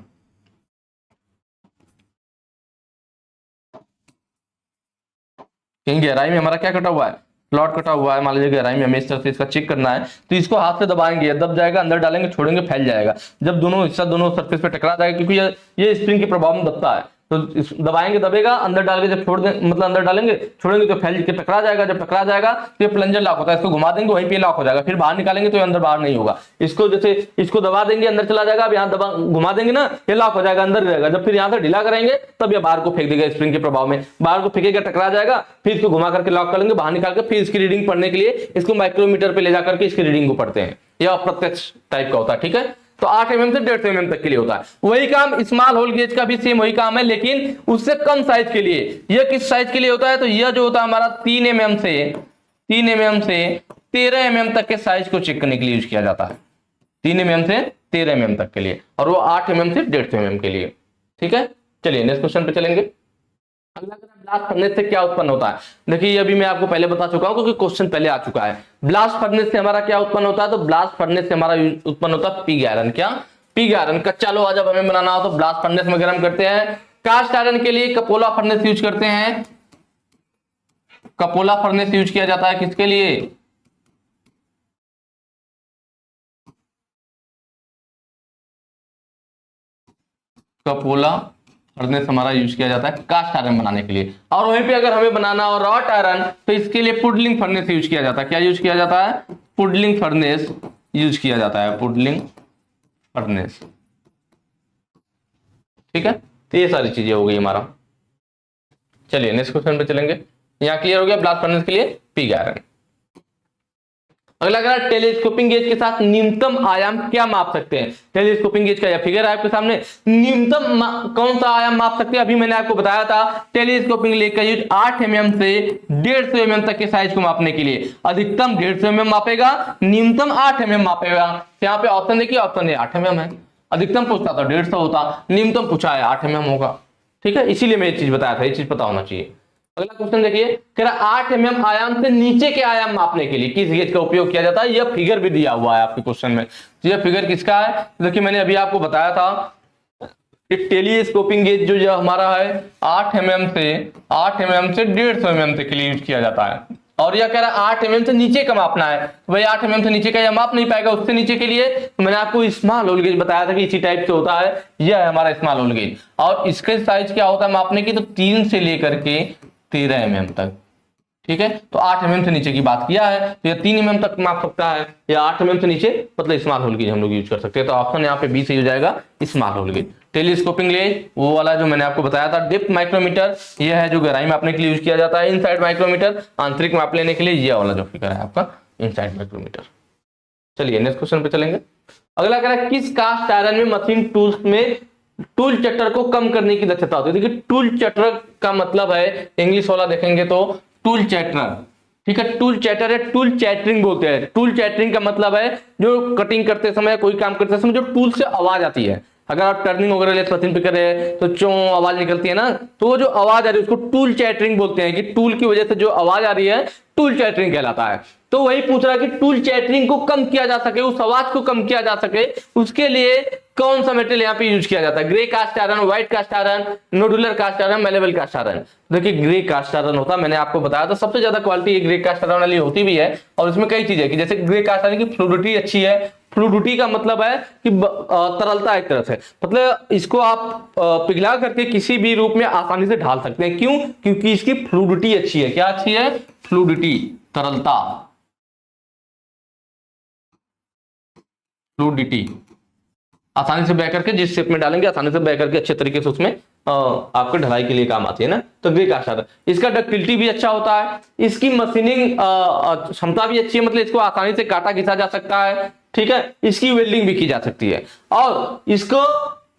कहीं गहराई में हमारा क्या कटा हुआ है, स्लॉट कटा हुआ है, मान लीजिए गहराई में हमें इस तरह से इसका चेक करना है, तो इसको हाथ से दबाएंगे, दब जाएगा, अंदर डालेंगे, छोड़ेंगे, फैल जाएगा। जब दोनों हिस्सा दोनों सरफेस पे टकरा जाएगा, क्योंकि ये स्प्रिंग के प्रभाव में दबता है, तो दबाएंगे दबेगा, अंदर डाल के जब छोड़ दें, मतलब अंदर डालेंगे छोड़ेंगे तो फैल के टकरा जाएगा। जब टकरा जाएगा तो ये प्लंजर लॉक होता है, इसको घुमा देंगे वहीं पे लॉक हो जाएगा, फिर बाहर निकालेंगे तो अंदर बाहर नहीं होगा। इसको जैसे इसको दबा देंगे अंदर चला जाएगा, अब यहाँ दबा घुमा देंगे ना, ये लॉक हो जाएगा, अंदर रहेगा। जब फिर यहाँ से ढीला करेंगे तब ये बाहर को फेंक देगा, स्प्रिंग के प्रभाव में बाहर को फेंकेगा, टकरा जाएगा, फिर इसको घुमा करके लॉक कर लेंगे, बाहर निकाल कर फिर इसकी रीडिंग पढ़ने के लिए इसको माइक्रोमीटर पे ले जाकर के इसकी रीडिंग को पढ़ते हैं। यह अप्रत्यक्ष टाइप का होता है, ठीक है। तो 8 mm से 150 mm तक के लिए होता है। वही काम स्मॉल होल गेज का भी सेम वही काम है, लेकिन उससे कम साइज के लिए। यह किस साइज के लिए होता है, तो यह जो होता है हमारा 3 mm से 3 mm से 13 mm तक के साइज को चेक करने के लिए यूज किया जाता है। 3 mm से 13 mm तक के लिए, और वो 8 mm से 150 mm के लिए। ठीक है, चलिए नेक्स्ट क्वेश्चन पे चलेंगे। अगला ब्लास्ट फर्नेस से क्या उत्पन्न होता है। देखिए ये अभी मैं आपको पहले बता चुका हूं क्योंकि क्वेश्चन पहले आ चुका है। ब्लास्ट फर्नेस से हमारा क्या उत्पन्न होता है, तो ब्लास्ट फर्नेस से हमारा उत्पन्न होता है पिग आयरन। क्या, पिग आयरन। कच्चा लोहा जब हमें बनाना हो तो ब्लास्ट फर्नेस में गर्म करते हैं। कास्ट आयरन के लिए कपोला फर्नेस यूज करते हैं। कपोला फर्नेस यूज किया जाता है किसके लिए, कपोला फर्नेस हमारा यूज किया जाता है कास्ट आयरन बनाने के लिए। और वहीं पे अगर हमें बनाना हो रॉट आयरन तो इसके लिए पुडलिंग फर्नेस यूज किया जाता है। क्या यूज किया जाता है, पुडलिंग फर्नेस यूज किया जाता है, पुडलिंग फर्नेस। ठीक है, तो ये सारी चीजें हो गई हमारा। चलिए नेक्स्ट क्वेश्चन पे चलेंगे। यहां क्लियर हो गया ब्लास्ट फर्नेस के लिए पिग आयरन। अगला टेलीस्कोपिंग गेज के साथ न्यूनतम आयाम क्या माप सकते हैं। टेलीस्कोपिंग गेज का यह फिगर है आपके सामने। न्यूनतम कौन सा आयाम माप सकते हैं, अभी मैंने आपको बताया था टेलीस्कोपिंग लेग का यूज 8 mm से 150 mm तक के साइज को मापने के लिए। अधिकतम 150 mm मापेगा, न्यूनतम 8 mm मापेगा। यहाँ पे ऑप्शन देखिए, ऑप्शन 8 mm है। अधिकतम पूछता तो 150 होता, न्यूनतम पूछा है 8 mm होगा। ठीक है, इसीलिए मैं ये चीज बताया था, ये चीज पता होना चाहिए। अगला क्वेश्चन देखिए, कह रहा 8 mm आयाम से नीचे के आयाम मापने के लिए किस गेज का उपयोग किया जाता है। यह फिगर भी दिया हुआ है आपके क्वेश्चन में। यह फिगर किसका है, देखिए मैंने अभी आपको बताया था टेलीस्कोपिंग गेज जो हमारा है 8 mm से 150 mm तक के लिए यूज किया जाता है। और यह कह रहा है 8 mm से नीचे का मापना है, तो भाई 8 mm से नीचे का यह माप नहीं पाएगा। उससे नीचे के लिए तो मैंने आपको स्मॉल होल गेज बताया था कि इसी टाइप से होता है। यह है हमारा स्मॉल होल गेज, और इसके साइज क्या होता है मापने की, तो 3 से लेकर के 13 mm तक। ठीक है, तो 8 mm से नीचे की बात किया है, तो यह 3 mm तक माप सकता है, या 8 mm से नीचे मतलब स्मॉल होल गेज हम लोग यूज कर सकते हैं। तो ऑप्शन यहाँ पे बी से हो जाएगा, small hole gauge. Telescoping lens वो वाला जो मैंने आपको बताया था। डिप्थ माइक्रोमीटर यह है जो गहराई मापने के लिए यूज किया जाता है। इनसाइड माइक्रोमीटर आंतरिक माप लेने के लिए, यह वाला जो फिगर है आपका इनसाइड माइक्रोमीटर। चलिए नेक्स्ट क्वेश्चन पे चलेंगे। अगला कह रहा है किस कास्ट आयरन में मशीन टूल्स में टूल चटर को कम करने की दक्षता होती है। देखिए टूल चटर का मतलब है, इंग्लिश वाला देखेंगे तो टूल चैटर। ठीक है, टूल चैटर है, टूल चैटरिंग बोलते हैं। टूल चैटरिंग का मतलब है जो कटिंग करते समय, कोई काम करते समय जो टूल से आवाज आती है। अगर आप टर्निंग वगैरह ले मशीन पे कर रहे हैं तो चो आवाज निकलती है ना, तो वो जो आवाज आ रही है उसको टूल चैटरिंग बोलते हैं, कि टूल की वजह से जो आवाज आ रही है टूल चैटरिंग कहलाता है। तो वही पूछ रहा है कि टूल चैटरिंग को कम किया जा सके, उस आवाज को कम किया जा सके, उसके लिए कौन सा मेटेरियल यहाँ पे यूज किया जाता है। Grey cast iron, white cast iron, nodular cast iron, malleable cast iron. देखिए ग्रे कास्ट आयरन होता है, मैंने आपको बताया था सबसे ज्यादा क्वालिटी ग्रे कास्ट आयरन वाली होती भी है। और इसमें कई चीजें कि जैसे ग्रे कास्ट आयरन की फ्लूइडिटी अच्छी है। फ्लूइडिटी का मतलब है कि तरलता एक तरह से, मतलब इसको आप पिघला करके किसी भी रूप में आसानी से ढाल सकते हैं। क्यों, क्योंकि इसकी फ्लूइडिटी अच्छी है। क्या अच्छी है, फ्लूइडिटी, तरलता, फ्लूइडिटी। आसानी से बह करके जिस शेप में डालेंगे आसानी से बह करके अच्छे तरीके से उसमें आपको ढलाई के लिए काम आती है ना। तो ग्रे कास्ट आयरन, इसका डक्टिलिटी भी अच्छा होता है, इसकी मशीनिंग क्षमता भी अच्छी है, मतलब इसको आसानी से काटा घिसा जा सकता है। ठीक है, इसकी वेल्डिंग भी की जा सकती है। और इसको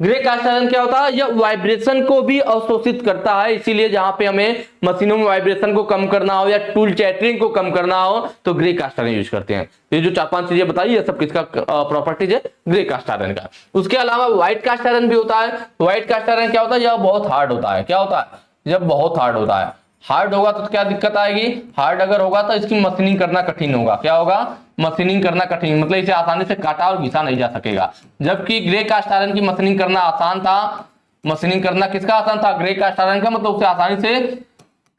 ग्रे कास्ट आयरन क्या होता है, यह वाइब्रेशन को भी अवशोषित करता है। इसीलिए जहां पे हमें मशीनों में वाइब्रेशन को कम करना हो या टूल चैटरिंग को कम करना हो तो ग्रे कास्ट आयरन यूज करते हैं। ये जो 4-5 चीजें बताई है सब किसका प्रॉपर्टीज है, ग्रे कास्ट आयरन का। उसके अलावा व्हाइट कास्ट आयरन भी होता है। व्हाइट कास्ट आयरन क्या होता है, यह बहुत हार्ड होता है। क्या होता है, जब बहुत हार्ड होता है। हार्ड होगा तो क्या दिक्कत आएगी, हार्ड अगर होगा तो इसकी मशीनिंग करना कठिन होगा। क्या होगा, मशीनिंग करना कठिन, मतलब इसे आसानी से काटा और घिसा नहीं जा सकेगा। जबकि ग्रे कास्ट आयरन की मशीनिंग करना आसान था। मशीनिंग करना किसका आसान था, ग्रे कास्ट आयरन का, मतलब उसे आसानी से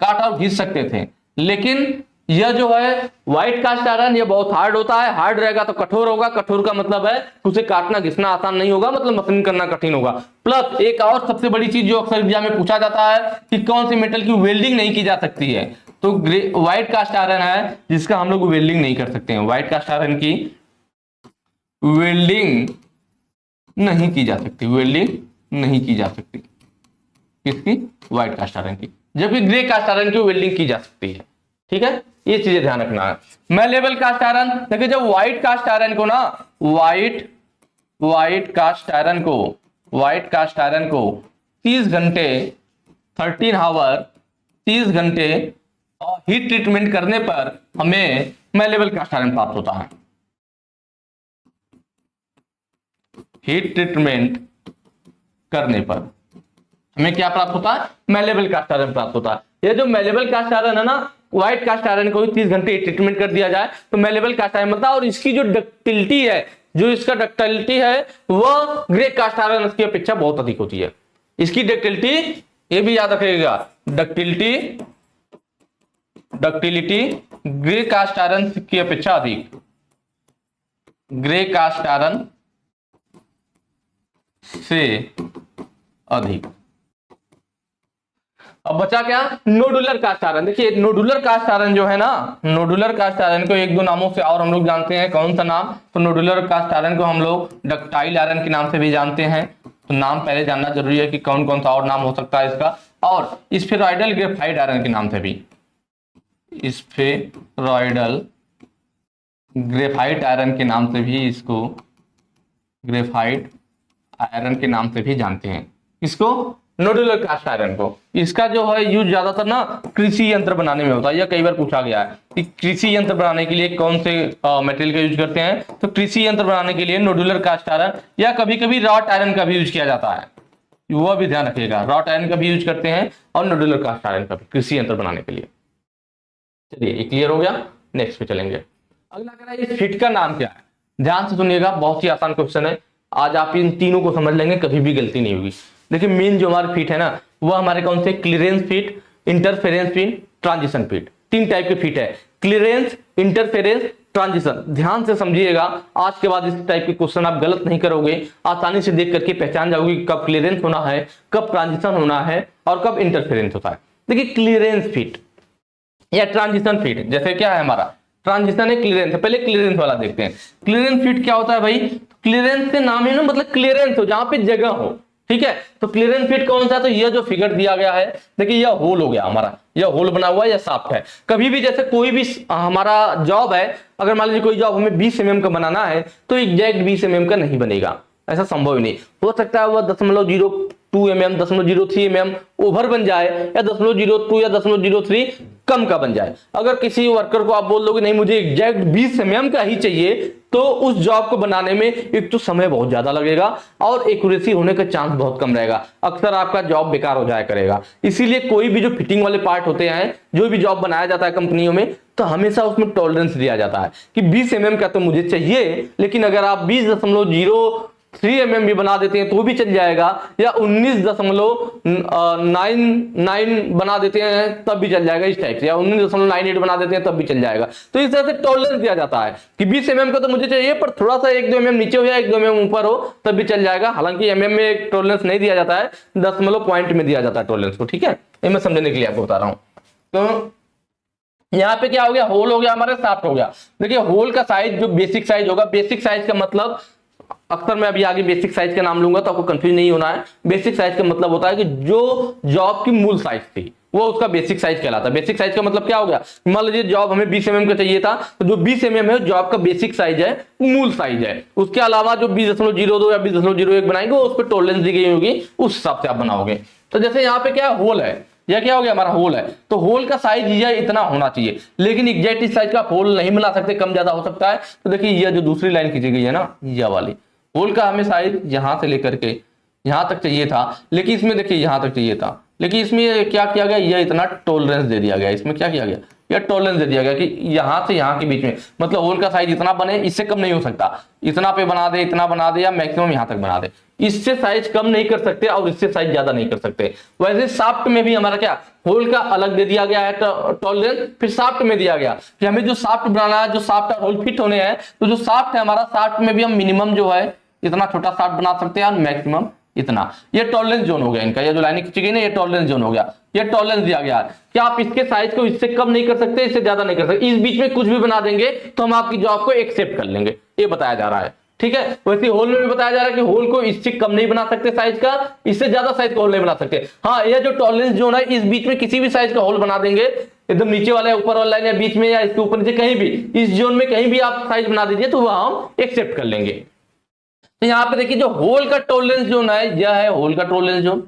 काट और घिस सकते थे। लेकिन यह जो है व्हाइट कास्ट आयरन, यह बहुत हार्ड होता है। हार्ड रहेगा तो कठोर होगा, कठोर का मतलब है उसे काटना घिसना आसान नहीं होगा, मतलब मशीनिंग करना कठिन होगा। प्लस एक और सबसे बड़ी चीज जो अक्सर एग्जाम में पूछा जाता है कि कौन सी मेटल की वेल्डिंग नहीं की जा सकती है, तो व्हाइट कास्ट आयरन है जिसका हम लोग वेल्डिंग नहीं कर सकते हैं। व्हाइट कास्ट आयरन की वेल्डिंग नहीं की जा सकती, वेल्डिंग नहीं की जा सकती किसकी, व्हाइट कास्ट आयरन की। जबकि ग्रे कास्ट आयरन की वेल्डिंग की जा सकती है। ठीक है, ये चीजें ध्यान रखना है। मेलेबल कास्ट आयरन, देखिए जब व्हाइट कास्ट आयरन को ना, व्हाइट कास्ट आयरन को 30 घंटे 13 आवर 30 घंटे हीट ट्रीटमेंट करने पर हमें मैलेबल कास्ट आयरन प्राप्त होता है। हीट ट्रीटमेंट करने पर हमें क्या प्राप्त होता है? मैलेबल कास्ट आयरन प्राप्त होता है। ये जो मैलेबल कास्ट आयरन है ना, व्हाइट कास्ट आयरन को 30 घंटे ट्रीटमेंट कर दिया जाए तो मैलेबल कास्ट आयरन बनता है। और इसकी जो डक्टिलिटी है, जो इसका डक्टिलिटी है वह ग्रे कास्ट आयरन की अपेक्षा बहुत अधिक होती है। इसकी डक्टिलिटी, ये भी याद रखिएगा, डक्टिलिटी ग्रे कास्ट आयरन की अपेक्षा अधिक, ग्रे कास्ट आयरन से अधिक। अब बचा क्या? Nodular cast iron. देखिए नोडुलर कास्ट आयरन जो है ना, नोडुलर कास्ट आयरन को एक दो नामों से और हम लोग जानते हैं। कौन सा नाम? तो नोडुलर कास्ट आयरन को हम लोग डक्टाइल आयरन के नाम से भी जानते हैं। तो नाम पहले जानना जरूरी है कि कौन कौन सा और नाम हो सकता है इसका। और स्फेरॉइडल ग्रेफाइट आयरन के नाम से भी, स्फेरॉइडल ग्रेफाइट आयरन के नाम से भी इसको ग्रेफाइट आयरन के नाम से भी जानते हैं। इसको नोडुलर कास्ट आयरन को। इसका जो है यूज ज्यादातर ना कृषि यंत्र बनाने में होता है। यह कई बार पूछा गया है कि कृषि यंत्र बनाने के लिए कौन से मटेरियल का यूज करते हैं। तो कृषि यंत्र बनाने के लिए नोडुलर कास्ट आयरन या कभी कभी रॉट आयरन का भी यूज किया जाता है। वह भी ध्यान रखिएगा, रॉट आयरन का भी यूज करते हैं और नोडुलर कास्ट आयरन का भी कृषि यंत्र बनाने के लिए। चलिए ये क्लियर हो गया। नेक्स्ट पे चलेंगे। अगला कह रहा है इस फिट का नाम क्या है? ध्यान से सुनिएगा, बहुत ही आसान क्वेश्चन है। आज आप इन तीनों को समझ लेंगे, कभी भी गलती नहीं होगी। देखिए मेन जो हमारे फिट है ना, वह हमारे कौन से? Clearance fit, interference fit, transition fit. 3 type के फिट है, क्लीयरेंस, इंटरफेरेंस, ट्रांजिशन। ध्यान से समझिएगा, आज के बाद इस टाइप के क्वेश्चन आप गलत नहीं करोगे, आसानी से देख करके पहचान जाओगे कब क्लीयरेंस होना है, कब ट्रांजिशन होना है और कब इंटरफेरेंस होता है। देखिए क्लीयरेंस फिट या ट्रांजिशन फिट, जैसे क्या है हमारा ट्रांजिशन है, क्लीयरेंस है। पहले क्लीयरेंस वाला देखते हैं। क्लीयरेंस फिट क्या होता है भाई? क्लीयरेंस से नाम ही ना, मतलब क्लीयरेंस हो, जहां पे जगह हो। ठीक है, तो क्लीयरेंस फिट कौन सा है? तो यह जो फिगर दिया गया है, देखिए यह होल हो गया हमारा, यह होल बना हुआ है, यह शाफ्ट है। कभी भी जैसे कोई भी हमारा जॉब है, अगर मान लीजिए कोई जॉब हमें 20 mm का बनाना है तो एग्जैक्ट 20 mm का नहीं बनेगा, ऐसा संभव ही नहीं। हो सकता है वह 0.02 mm, 0.03 mm ओवर बन जाए, या 0.02 या 0.03 कम का बन जाए। अगर किसी वर्कर को आप बोल दोगे नहीं मुझे एग्जैक्ट 20 mm का ही चाहिए, तो उस जॉब को बनाने में एक तो समय बहुत ज्यादा लगेगा और एक्यूरेसी होने का चांस बहुत कम रहेगा। अक्सर आपका जॉब बेकार हो जाया करेगा। इसीलिए कोई भी जो फिटिंग वाले पार्ट होते हैं, जो भी जॉब बनाया जाता है कंपनियों में, तो हमेशा उसमें टॉलरेंस दिया जाता है कि 20 mm का तो मुझे चाहिए, लेकिन अगर आप 20.03 mm भी बना देते हैं तो भी चल जाएगा, या 19.99 बना देते हैं तब भी चल जाएगा इस टाइप से, या 19.98 बना देते हैं तब भी चल जाएगा। तो इस तरह से टॉलरेंस दिया जाता है कि 20 mm का तो मुझे चाहिए, पर थोड़ा सा 1-2 mm नीचे हो या 1-2 mm ऊपर हो तब भी चल जाएगा। हालांकि mm में टॉलरेंस नहीं दिया जाता है, दशमलव पॉइंट में दिया जाता है टॉलरेंस को। ठीक है, ये मैं समझने के लिए आपको बता रहा हूं। तो यहाँ पे क्या हो गया? होल हो गया हमारा, शाफ्ट हो गया। देखिए होल का साइज जो बेसिक साइज होगा, बेसिक साइज का मतलब, अक्सर मैं अभी आगे बेसिक साइज का नाम लूंगा तो आपको कंफ्यूज नहीं होना है। बेसिक साइज का मतलब होता है कि जो जॉब की मूल साइज थी वो उसका बेसिक साइज कहलाता है। बेसिक साइज का मतलब क्या हो गया? मान लीजिए जॉब हमें 20 mm का चाहिए था, तो जो 20 mm है जॉब का बेसिक साइज है, मूल साइज है। उसके अलावा जो 20.02 या 20.01 बनाएंगे उस पर टॉलरेंस दी गई होगी, उस हिसाब से आप बनाओगे। तो जैसे यहाँ पे क्या होल है, यह क्या हो गया हमारा होल है, तो होल का साइज यह इतना होना चाहिए, लेकिन एग्जैक्ट इस साइज का होल नहीं बना सकते, कम ज्यादा हो सकता है। तो देखिए यह जो दूसरी लाइन खींची गई है ना, यह वाली होल का हमें साइज यहां से लेकर के यहां तक चाहिए था, लेकिन इसमें देखिए यहां तक चाहिए था, लेकिन इसमें क्या किया गया? यह इतना टॉलरेंस दे दिया गया। इसमें क्या किया गया? यह टॉलरेंस दे दिया गया कि यहां से यहां के बीच में, मतलब होल का साइज इतना बने, इससे कम नहीं हो सकता। इतना पे बना दे, इतना बना दे, या मैक्सिमम यहां तक बना दे, इससे साइज कम नहीं कर सकते और इससे साइज ज्यादा नहीं कर सकते। वैसे शाफ्ट में भी हमारा क्या, होल का अलग दे दिया गया है टॉलरेंस, फिर शाफ्ट में दिया गया कि हमें जो शाफ्ट बनाना है, जो शाफ्ट और होल फिट होने हैं, तो जो शाफ्ट है हमारा, शाफ्ट में भी हम मिनिमम जो है इतना छोटा शाफ्ट बना सकते हैं और मैक्सिमम इतना। ये टॉलरेंस जोन हो गया इनका, ये जो लाइनिंग खींची गई ना, ये टॉलरेंस जोन हो गया। ये टॉलरेंस दिया गया कि आप इसके साइज को इससे कम नहीं कर सकते, इससे ज्यादा नहीं कर सकते, इस बीच में कुछ भी बना देंगे तो हम आपकी जॉब को एक्सेप्ट कर लेंगे, ये बताया जा रहा है। ठीक है, वैसे होल में भी बताया जा रहा है कि होल को इससे कम नहीं बना सकते साइज का, इससे ज्यादा साइज का होल नहीं बना सकते। हाँ, यह जो टॉलरेंस जोन है, इस बीच में किसी भी साइज का होल बना देंगे, एकदम नीचे वाला, ऊपर वाला लाइन, या बीच में, या इसके ऊपर नीचे, कहीं भी इस जोन में कहीं भी आप साइज बना दीजिए तो वह हम एक्सेप्ट कर लेंगे। तो यहाँ पे देखिए जो होल का टॉलरेंस जोन है, यह है होल का टॉलरेंस जोन,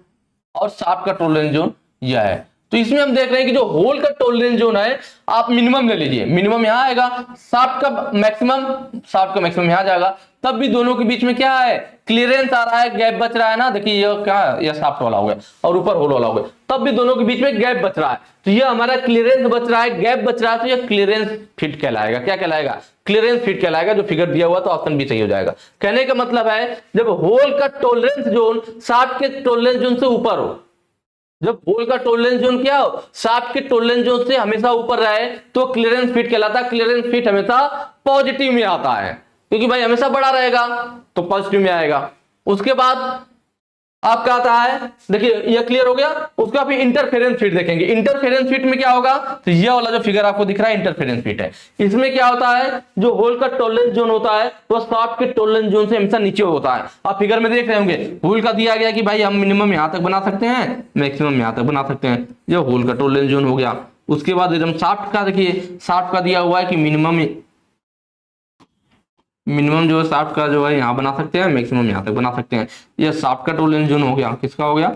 और शाफ्ट का टॉलरेंस जोन यह है। तो इसमें हम देख रहे हैं कि जो होल का टॉलरेंस जोन है आप मिनिमम ले लीजिए, मिनिमम यहां आएगा, शाफ्ट का मैक्सिमम यहां जाएगा, तब भी दोनों के बीच में क्या है, क्लियरेंस आ रहा है, गैप बच रहा है ना। देखिए ये क्या है, ये शाफ्ट वाला हो गया और ऊपर होल वाला हो गया, तब भी दोनों के बीच में गैप बच रहा है, तो ये हमारा क्लियरेंस बच रहा है, गैप बच रहा है, तो ये क्लियरेंस फिट कहलाएगा। क्या कहलाएगा, क्लियरेंस फिट कहलाएगा। जो फिगर दिया हुआ तो ऑप्शन भी सही हो जाएगा। कहने का मतलब है जब होल का टॉलरेंस जोन शाफ्ट के टॉलरेंस जोन से ऊपर हो, जब होल का टॉलरेंस जोन क्या हो, शाफ्ट के टॉलरेंस जोन से हमेशा ऊपर रहे, तो क्लियरेंस फिट कहलाता है। क्लियरेंस फिट हमेशा पॉजिटिव में आता है, क्योंकि भाई हमेशा बड़ा रहेगा तो पॉजिटिव में आएगा। उसके बाद आपका आता है, देखिए ये क्लियर हो गया। उसका फिर इंटरफेरेंस फिट देखेंगे। इंटरफेरेंस फिट में क्या होगा, तो ये वाला जो फिगर आपको दिख रहा है इंटरफेरेंस फिट है। इसमें क्या होता है, जो होल का टॉलरेंस जोन होता है वो शाफ्ट के टॉलरेंस जोन से हमेशा नीचे होता है। आप फिगर में देख रहे होंगे, होल का दिया गया कि भाई हम मिनिमम यहां तक बना सकते हैं, मैक्सिमम यहां तक बना सकते हैं, ये होल का टॉलरेंस जोन हो गया। उसके बाद एकदम शाफ्ट का देखिए, शाफ्ट का दिया हुआ है कि मिनिमम जो है शाफ्ट का जो है यहाँ बना सकते हैं, मैक्सिमम यहाँ तक बना सकते हैं। ये शाफ्ट का टॉलरेंस जोन हो गया, किसका हो गया,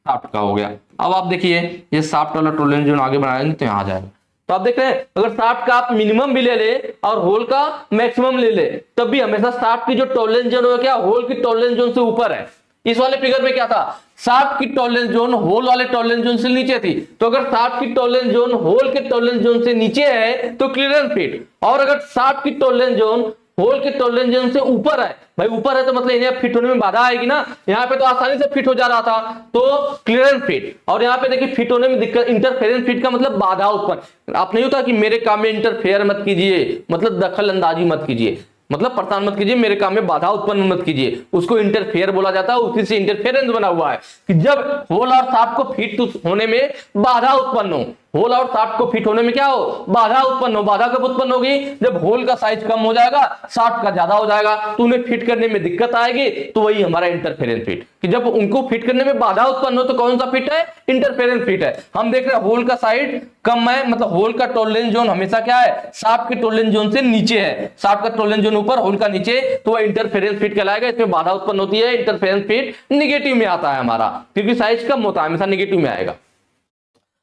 शाफ्ट का हो गया। अब आप देखिए ये शाफ्ट वाला टॉलरेंस जोन आगे बनाएंगे तो यहाँ आ जाएगा। तो आप देख रहे हैं अगर शाफ्ट का आप मिनिमम भी ले ले और होल का मैक्सिमम ले ले, तब भी हमेशा शाफ्ट की जो टॉलरेंस जोन है क्या, होल की टॉलरेंस जोन से ऊपर है। इस वाले फिगर में क्या था, शाफ्ट की टॉलरेंस जोन होल वाले टॉलरेंस जोन से नीचे थी, तो अगर शाफ्ट की टॉलरेंस जोन होल के टॉलरेंस जोन से नीचे है तो क्लियरेंस फिट, और अगर शाफ्ट की टॉलरेंस जोन होल के टॉलरेंस जोन से ऊपर है, भाई ऊपर है तो मतलब इन्हें फिट होने में बाधा आएगी ना। यहाँ पे तो आसानी से फिट हो जा रहा था, तो क्लियरेंस फिट। और यहाँ पे देखिए फिट होने में दिक्कत, इंटरफेरेंस फिट का मतलब बाधा उत्पन्न। आप नहीं होता कि मेरे काम में इंटरफेयर मत कीजिए, मतलब दखल अंदाजी मत कीजिए, मतलब परेशान मत कीजिए, मेरे काम में बाधा उत्पन्न मत कीजिए, उसको इंटरफेयर बोला जाता है। उसी से इंटरफेरेंस बना हुआ है कि जब होल और शाफ्ट को फिट होने में बाधा उत्पन्न हो, होल और शाफ्ट को फिट होने में क्या हो, बाधा उत्पन्न हो। बाधा कब उत्पन्न होगी, जब होल का साइज कम हो जाएगा, शाफ्ट का ज्यादा हो जाएगा, तो उन्हें फिट करने में दिक्कत आएगी। तो वही हमारा इंटरफेरेंस फिट, कि जब उनको फिट करने में बाधा उत्पन्न हो तो कौन सा फिट है, इंटरफेरेंस फिट है। हम देख रहे हैं होल का साइड कम है, मतलब होल का टॉलरेंस जोन हमेशा क्या है, शाफ्ट के टॉलरेंस जोन से नीचे है, शाफ्ट का टॉलरेंस जोन ऊपर, होल का नीचे, तो वह इंटरफेरेंस फिट कहलाएगा। इसमें बाधा उत्पन्न होती है, इंटरफेरेंस फिट निगेटिव में आता है हमारा, क्योंकि साइज कम होता है, हमेशा निगेटिव में आएगा।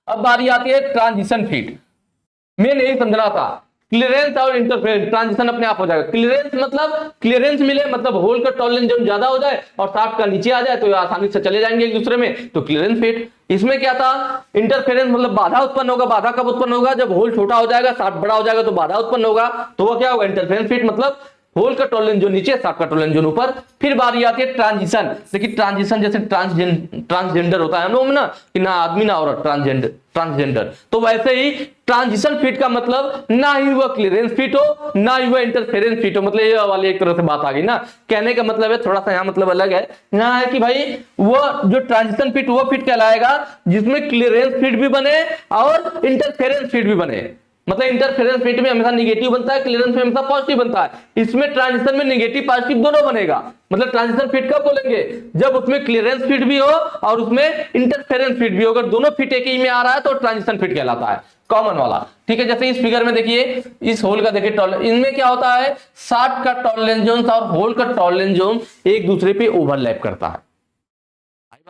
अब बारी आती है ट्रांजिशन फिट। मैं नहीं समझना था, क्लियरेंस और इंटरफेरेंस, ट्रांजिशन अपने आप हो जाएगा। क्लियरेंस मतलब क्लियरेंस मिले, मतलब होल का टॉलरेंस जोन ज्यादा हो जाए और शाफ्ट का नीचे आ जाए, तो आसानी से चले जाएंगे एक दूसरे में, तो क्लियरेंस फिट। इसमें क्या था, इंटरफेरेंस मतलब बाधा उत्पन्न होगा। बाधा कब उत्पन्न होगा, जब होल छोटा हो जाएगा, शाफ्ट बड़ा हो जाएगा, तो बाधा उत्पन्न होगा, तो वो क्या होगा, इंटरफेरेंस फिट। मतलब होल का टॉलरेंस जोन नीचे, शाफ्ट का टॉलरेंस जोन ऊपर। फिर बारी आती है ट्रांजिशन। देखिए ट्रांजिशन जैसे ट्रांसजेंडर होता है हम लोग ना, कि ना आदमी ना औरत, ट्रांसजेंडर, तो वैसे ही ट्रांजिशन फिट का मतलब ना ही वह क्लियरेंस फिट हो, ना ही वह इंटरफेरेंस फिट हो। मतलब ये वाली एक तरह से बात आ गई ना। कहने का मतलब है थोड़ा सा यहाँ मतलब अलग है, यहाँ है कि भाई वो जो ट्रांजिशन फिट वो फिट कहलाएगा जिसमें क्लियरेंस फिट भी बने और इंटरफेरेंस फिट भी बने। मतलब इंटरफेरेंस फिट में हमेशा निगेटिव बनता है, क्लियरेंस में हमेशा पॉजिटिव बनता है। इसमें ट्रांजिशन में निगेटिव पॉजिटिव दोनों बनेगा। मतलब ट्रांजिशन फिट कब बोलेंगे, जब उसमें क्लियरेंस फिट भी हो और उसमें इंटरफेरेंस फिट भी हो। अगर दोनों फिट एक ही में आ रहा है तो ट्रांजिशन फिट कहलाता है, कॉमन वाला। ठीक है, जैसे इस फिगर में देखिए, इस होल का देखिए टॉलरेंस, इनमें क्या होता है, शाफ्ट का टॉलरेंस जोन और होल का टॉलरेंस जोन एक दूसरे पे ओवरलैप करता है।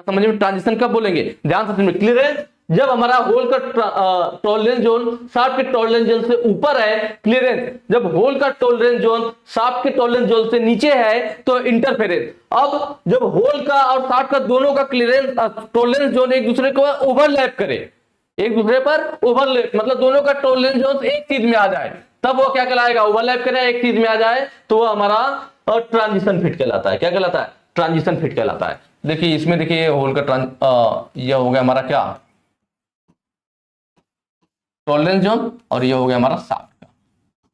समझ में, ट्रांजिशन कब बोलेंगे, ध्यान से समझिए। क्लियरेंस जब हमारा होल का टॉलरेंस जोन शाफ्ट के टॉलरेंस जोन से ऊपर है, क्लियरेंस जब होल का टॉलरेंस जोन शाफ्ट के टॉलरेंस जोन से नीचे है, तो इंटरफेरेंस। अब जब होल का और शाफ्ट का दोनों का क्लियरेंस टॉलरेंस जोन एक दूसरे को ओवरलैप करे, एक दूसरे पर ओवरलैप, मतलब दोनों का टॉलरेंस जोन एक चीज में आ जाए, तब वो क्या कहलाएगा, ओवरलैप करे, एक चीज में आ जाए, तो वो हमारा ट्रांजिशन फिट कहलाता है। क्या कहलाता है, ट्रांजिशन फिट कहलाता है। देखिए इसमें देखिए होल का यह हो गया हमारा क्या, टॉलरेंस जोन, और ये हो गया हमारा शाफ्ट का।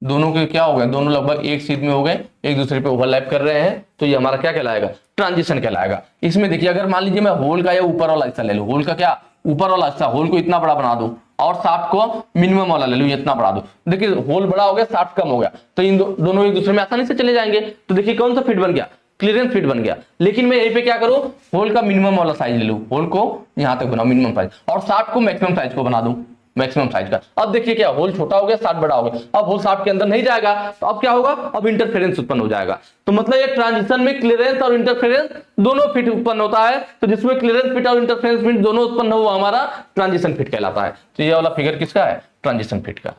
दोनों के क्या हो गए, दोनों लगभग एक सीध में हो गए, एक दूसरे पे ओवरलैप कर रहे हैं, तो ये हमारा क्या कहलाएगा, ट्रांजिशन कहलाएगा। इसमें देखिए अगर मान लीजिए मैं होल का या ऊपर वाला हिस्सा ले लूं, होल का क्या ऊपर वाला हिस्सा, होल को इतना बड़ा बना दूं और शाफ्ट को मिनिमम वाला ले लूं, इतना बढ़ा दूं। देखिए होल बड़ा हो गया, शाफ्ट कम हो गया, तो इन दोनों एक दूसरे में आसानी से चले जाएंगे। तो देखिए कौन सा फिट बन गया, क्लियरेंस फिट बन गया। लेकिन मैं यहीं पे क्या करूं, होल का मिनिमम वाला साइज ले लूं, होल को यहां तक बनाऊं मिनिमम साइज, और शाफ्ट को मैक्सिमम साइज को बना दूं, मैक्सिमम साइज का। अब देखिए क्या, होल छोटा हो गया, शाफ्ट बड़ा हो गया, अब होल शाफ्ट के अंदर नहीं जाएगा, तो अब क्या होगा, अब इंटरफेरेंस उत्पन्न हो जाएगा। तो मतलब ये ट्रांजिशन में क्लियरेंस और इंटरफेरेंस दोनों फिट उत्पन्न होता है, तो जिसमें क्लियरेंस फिट और इंटरफेरेंस फिट दोनों उत्पन्न हुआ हमारा ट्रांजिशन फिट कहलाता है। तो ये वाला फिगर किसका है, ट्रांजिशन फिट का।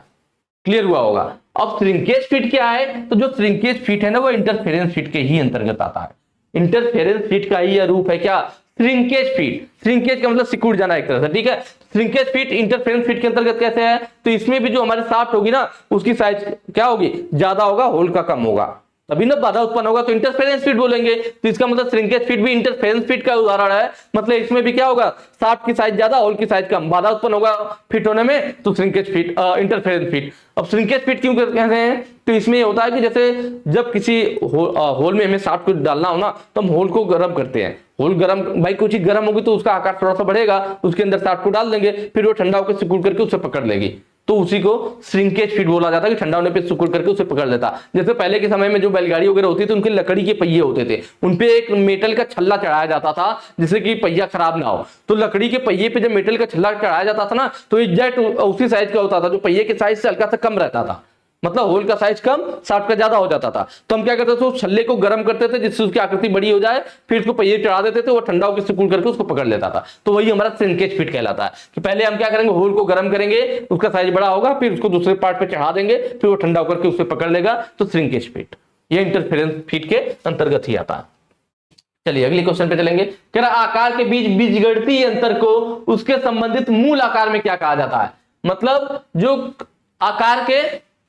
क्लियर हुआ होगा। अब श्रिंकेज फिट क्या है, तो जो श्रिंकेज फिट है ना वो इंटरफेरेंस फिट के ही अंतर्गत आता है। इंटरफेरेंस फिट का ही यह रूप है क्या, श्रिंकेज फिट। श्रिंकेज का मतलब सिकुड़ जाना एक तरह से, ठीक है। श्रिंकेज फिट इंटरफेरेंस फिट के अंतर्गत कैसे है, तो इसमें भी जो हमारी शाफ्ट होगी ना उसकी साइज क्या होगी, ज्यादा होगा, होल का कम होगा, तभी ना बाधा उत्पन्न होगा, तो इंटरफेरेंस फिट बोलेंगे। तो इसका मतलब श्रिंकेज फिट भी इंटरफेरेंस फिट का उदाहरण है। मतलब इसमें भी क्या होगा, शाफ्ट की साइज ज्यादा, होल की साइज कम, बाधा उत्पन्न होगा फिट होने में, तो श्रिंकेज फिट, इंटरफेरेंस फिट। अब श्रिंकेज फिट क्यों कहते हैं, तो इसमें ये होता है कि जैसे जब किसी होल में हमें शाफ्ट को डालना हो ना, तो हम होल को गर्म करते हैं। होल गर्म, भाई कोई चीज गर्म होगी तो उसका आकार थोड़ा सा बढ़ेगा, उसके अंदर शाफ्ट को डाल देंगे, फिर वो ठंडा होकर सिकुड़ करके उसे पकड़ लेगी, तो उसी को श्रिंकेज फिट बोला जाता है कि ठंडा होने पे सिकुड़ करके उसे पकड़ लेता। जैसे पहले के समय में जो बैलगाड़ी वगैरह होती थी उनके लकड़ी के पहिए होते थे, उनपे एक मेटल का छल्ला चढ़ाया जाता था जिससे कि पहिया खराब ना हो। तो लकड़ी के पहिए पे जब मेटल का छल्ला चढ़ाया जाता था ना, तो एग्जैक्ट उसी साइज का होता था, जो पहिए के साइज से हल्का सा कम रहता था, मतलब होल का साइज कम शाफ्ट का ज्यादा हो जाता था। तो हम क्या करते थे, उस छल्ले को गर्म करते थे जिससे उसकी आकृति बड़ी हो जाए, फिर उसको पहिए चढ़ा देते थे, वो ठंडा होकर सिकुड़ करके उसको पकड़ लेता था। तो वही हमारा श्रिंकेज फिट कहलाता है कि पहले हम क्या करेंगे, होल को गर्म करेंगे, उसका साइज बड़ा होगा, फिर उसको दूसरे पार्ट पे चढ़ा देंगे, फिर वो ठंडा होकर के उसे पकड़ लेगा, तो श्रिंकेज फिट। ये इंटरफेरेंस फिट के अंतर्गत ही आता है। चलिए अगले क्वेश्चन पे चलेंगे। कह रहा आकार के बीच बीजगणितीय अंतर को उसके संबंधित मूल आकार में क्या कहा जाता है। मतलब जो आकार के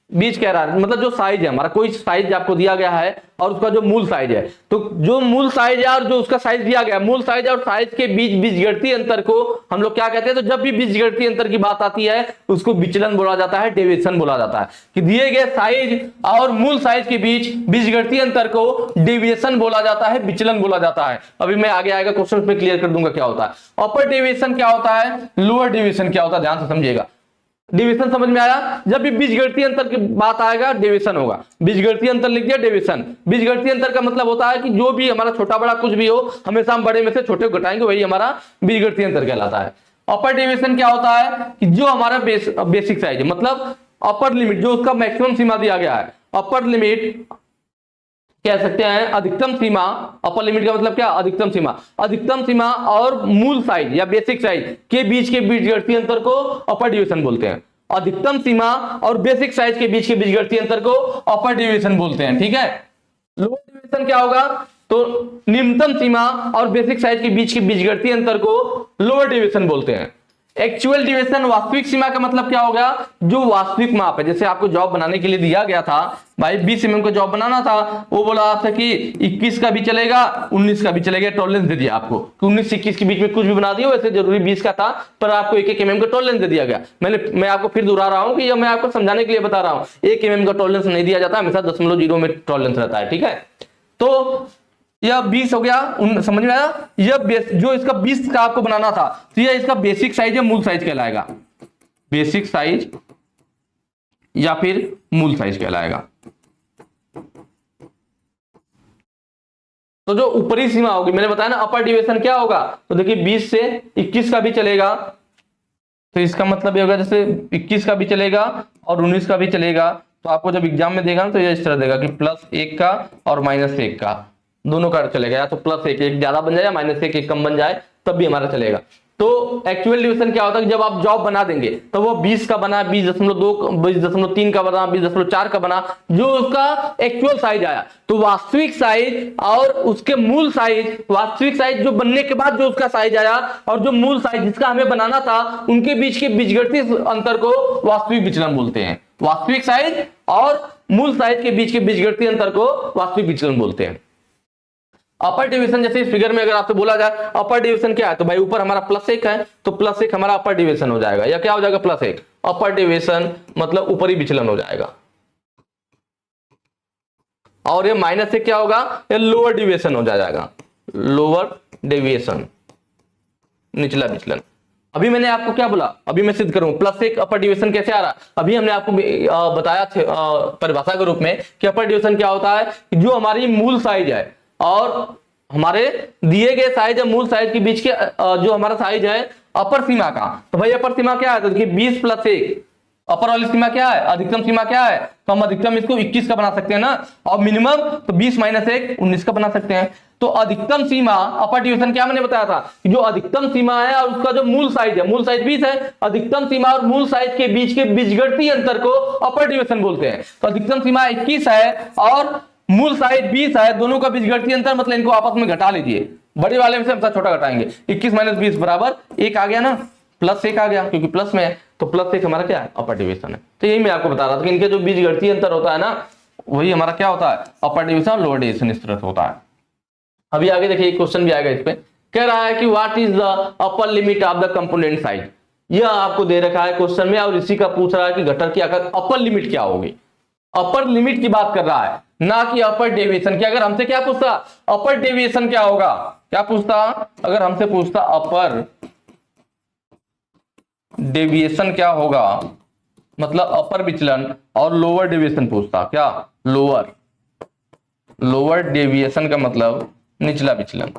बीच कह रहा है, मतलब जो साइज है हमारा, कोई साइज आपको दिया गया है और उसका जो मूल साइज है, तो जो मूल साइज है और जो उसका साइज दिया गया है, मूल साइज और साइज के बीच बीजगणितीय अंतर को हम लोग क्या कहते हैं। तो जब भी बीजगणितीय अंतर की बात आती है उसको विचलन बोला जाता है, डेविएशन बोला जाता है, कि दिए गए साइज और मूल साइज के बीच बीजगणितीय अंतर को डेविएशन बोला जाता है, विचलन बोला जाता है। अभी मैं आगे आएगा क्वेश्चन में क्लियर कर दूंगा क्या होता है। अपर डेविएशन क्या होता है, लोअर डेविएशन क्या होता है, ध्यान से समझिएगा। डिवीजन समझ में आया, जब भी बीजगणितीय अंतर की बात आएगा डेविएशन होगा। बीजगणितीय अंतर लिख दिया, डेविएशन। बीजगणितीय अंतर का मतलब होता है कि जो भी हमारा छोटा बड़ा कुछ भी हो, हमेशा हम बड़े में से छोटे को घटाएंगे, वही हमारा बीजगणितीय अंतर कहलाता है। अपर डेविएशन क्या होता है कि जो हमारा बेसिक साइज है, मतलब अपर लिमिट, जो उसका मैक्सिमम सीमा दिया गया है, अपर लिमिट कह सकते हैं अधिकतम सीमा। अपर लिमिट का मतलब क्या, अधिकतम सीमा। अधिकतम सीमा और मूल साइज या बेसिक साइज के बीच के बीजगणितीय अंतर को अपर डेविएशन बोलते हैं। अधिकतम सीमा और बेसिक साइज के बीच के बीजगणितीय अंतर को अपर डेविएशन बोलते हैं, ठीक है। लोअर डेविएशन क्या होगा, तो निम्नतम सीमा और बेसिक साइज के बीच के बीजगणितीय अंतर को लोअर डेविएशन बोलते हैं। एक्चुअल डेविएशन, वास्तविक सीमा का मतलब क्या होगा, जो वास्तविक माप है। जैसे आपको जॉब बनाने के लिए दिया गया था, भाई 20 mm का जॉब बनाना था, वो बोला आपसे कि 21 का भी चलेगा, 19 का भी चलेगा, टॉलरेंस दे दिया आपको कि 19 से 21 के बीच में कुछ भी बना दिया। वैसे जरूरी 20 का था, पर आपको 1-1 mm का टॉलरेंस दे दिया गया। मैं आपको फिर दोहरा रहा हूं कि यह मैं आपको समझाने के लिए बता रहा हूं, 1 mm का टॉलरेंस नहीं दिया जाता, हमेशा 0.0 में टॉलरेंस रहता है, ठीक है। तो यह 20 हो गया, समझ में आया। यह जो इसका 20 का आपको बनाना था, तो यह इसका बेसिक साइज या मूल साइज कहलाएगा, बेसिक साइज या फिर मूल साइज कहलाएगा। तो जो ऊपरी सीमा होगी, मैंने बताया ना अपर डेविएशन क्या होगा, तो देखिए 20 से 21 का भी चलेगा, तो इसका मतलब ये होगा जैसे 21 का भी चलेगा और 19 का भी चलेगा। तो आपको जब एग्जाम में देगा ना, तो ये इस तरह देगा कि +1 का और -1 का दोनों का चलेगा, या तो +1 एक ज्यादा बन जाए या -1 एक कम बन जाए, तब भी हमारा चलेगा। तो एक्चुअल डिवीजन क्या होता है, जब आप जॉब बना देंगे तो वो 20 का बना, 20.2, 20.3 का बना, 20.4 का बना, जो उसका एक्चुअल साइज आया। तो वास्तविक साइज और उसके मूल साइज, वास्तविक साइज जो बनने के बाद जो उसका साइज आया और जो मूल साइज जिसका हमें बनाना था, उनके बीच के बीजगणितीय अंतर को वास्तविक विचलन बोलते हैं। वास्तविक साइज और मूल साइज के बीच के बीजगणितीय अंतर को वास्तविक विचलन बोलते हैं। अपर डिवीजन, जैसे इस फिगर में अगर आपसे बोला जाए अपर डिवीजन क्या है, तो भाई ऊपर हमारा +1 है, तो +1 हमारा अपर डिवीजन हो जाएगा, या क्या हो जाएगा +1 अपर डिवीजन, मतलब ऊपरी विचलन हो जाएगा। और ये -1 क्या होगा, ये लोअर डिवीजन हो जाएगा, लोअर डेविएशन, निचला विचलन। अभी मैंने आपको क्या बोला, अभी मैं सिद्ध करूं +1 अपर डिवीजन कैसे आ रहा। अभी हमने आपको बताया परिभाषा के रूप में कि अपर डिवीजन क्या होता है, जो हमारी मूल साइज है और हमारे दिए गए साइज या मूल साइज के बीच के जो हमारा साइज है अपर सीमा का। तो भाई अपर सीमा क्या है, तो देखिए 20 + 1, अपर वाली सीमा क्या है, अधिकतम सीमा क्या है, तो हम अधिकतम इसको 21 का बना सकते हैं ना, और मिनिमम तो 20 - 1 19 का बना सकते हैं। तो अधिकतम सीमा अपर डिवीजन क्या मैंने बताया था कि जो अधिकतम सीमा है और उसका जो मूल साइज है, मूल साइज 20 है, अधिकतम सीमा और मूल साइज के बीच के बीजगणितीय अंतर को अपर डिवीजन बोलते हैं। तो अधिकतम सीमा 21 है और मूल साइज 20 है, दोनों का बीजगणितीय अंतर मतलब इनको आपस में घटा लीजिए, बड़े वाले में से हम छोटा घटाएंगे, 21 - 20 बराबर 1 आ गया ना, +1 आ गया क्योंकि प्लस में है, तो +1 हमारा क्या है, अपर डिवीजन है। तो यही मैं आपको बता रहा था कि इनके जो बीजगणितीय अंतर होता है ना, वही हमारा क्या होता है, अपर डिवीजन और लोअर डिवीजन इस तरह से होता है। अभी आगे देखिए एक क्वेश्चन भी आएगा इस पे, कह रहा है कि what is the upper limit of the component size. यह आपको दे रखा है क्वेश्चन में और इसी का पूछ रहा है कि गटर की अपर लिमिट क्या होगी। अपर लिमिट की बात कर रहा है ना कि अपर डेविएशन की। अगर हमसे क्या पूछता, अपर डेविएशन क्या होगा, क्या पूछता, अगर हमसे पूछता अपर डेविएशन क्या होगा, मतलब अपर विचलन, और लोअर डेविएशन पूछता, क्या लोअर डेविएशन का मतलब निचला विचलन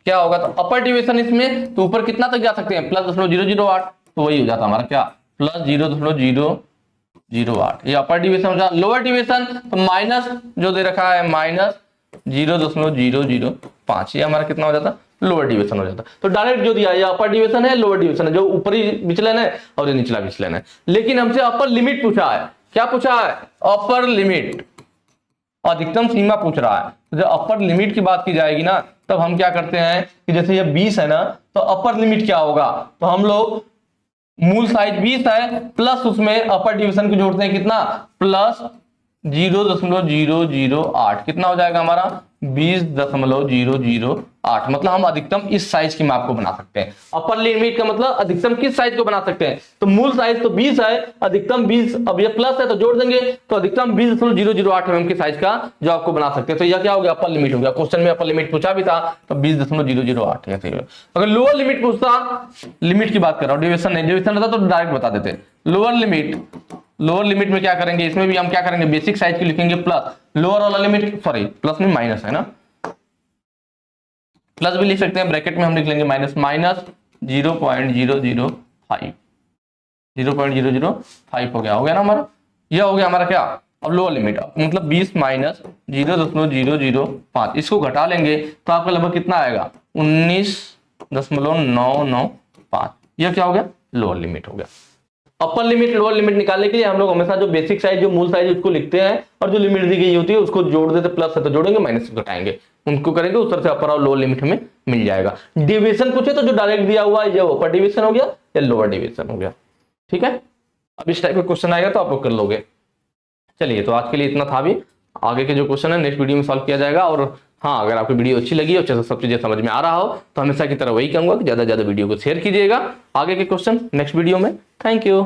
क्या होगा, तो अपर डेविएशन इसमें तो ऊपर कितना तक जा सकते हैं, +0.008, तो वही हो जाता हमारा क्या, +0.008, ये अपर डिवीजन हो जाता। लोअर डिवीजन तो माइनस जो दे रखा है -0.005, ये हमारा कितना हो जाता, लोअर डिवीजन हो जाता। तो डायरेक्ट जो दिया ये अपर डिवीजन है, लोअर डिवीजन है, जो ऊपरी विचलन है और ये निचला विचलन है। लेकिन हमसे अपर लिमिट पूछा है, क्या पूछा है, अपर लिमिट, अधिकतम सीमा पूछ रहा है। तो जब अपर लिमिट की बात की जाएगी ना, तब हम क्या करते हैं कि जैसे ये 20 है ना, तो अपर लिमिट क्या होगा, तो हम लोग मूल साइज 20 है प्लस उसमें अपर डिवीजन को जोड़ते हैं कितना, +0.008, कितना हो जाएगा हमारा 20.008, मतलब हम अधिकतम इस साइज की माप को बना सकते हैं। अपर लिमिट का मतलब अधिकतम किस साइज को बना सकते हैं, तो मूल साइज तो 20 है, अधिकतम 20, अब ये प्लस है तो जोड़ देंगे, तो अधिकतम 20.008 mm के साइज का जो आपको बना सकते हैं। तो यह क्या हो गया, अपर लिमिट हो गया। क्वेश्चन में अपर लिमिट पूछा भी था तो 20.008 ऐसे। अगर लोअर लिमिट पूछता, लिमिट की बात कर रहा हूं, डिवीजन नहीं, डिवीजन रहता तो डायरेक्ट बता देते। लोअर लिमिट में क्या करेंगे, इसमें भी हम क्या करेंगे, बेसिक साइज की लिखेंगे प्लस, लोअर वाला लिमिट, सॉरी प्लस में माइनस है ना, प्लस भी लिख सकते हैं, ब्रैकेट में हम लिख लेंगे -0.005, 0.005 हो गया ना हमारा, यह हो गया हमारा क्या, अब लोअर लिमिट, मतलब 20 - 0.005, इसको घटा लेंगे तो आपका लगभग कितना आएगा, 19.995, यह क्या हो गया, लोअर लिमिट हो गया। अपर लिमिट लोअर लिमिट निकालने के लिए हम लोग हमेशा जो बेसिक साइज, जो मूल साइज उसको लिखते हैं, और जो लिमिट दी गई होती है उसको जोड़ देते, प्लस है तो जोड़ेंगे, माइनस घटाएंगे, उनको करेंगे, उस तरह से अपर और लोअर लिमिट हमें मिल जाएगा। डिवीजन पूछे तो जो डायरेक्ट दिया हुआ है, ये अपर डिवीजन हो गया या लोअर डिवीजन हो गया, ठीक है। अब इस टाइप का क्वेश्चन आएगा तो आप लोग कर लोगे। चलिए, तो आज के लिए इतना था। भी आगे के जो क्वेश्चन है नेक्स्ट वीडियो में सॉल्व किया जाएगा। और हाँ, अगर आपको वीडियो अच्छी लगी हो, सब चीजें समझ में आ रहा हो, तो हमेशा की तरह वही कहूंगा कि ज्यादा से ज्यादा वीडियो को शेयर कीजिएगा। आगे के क्वेश्चन नेक्स्ट वीडियो में। Thank you.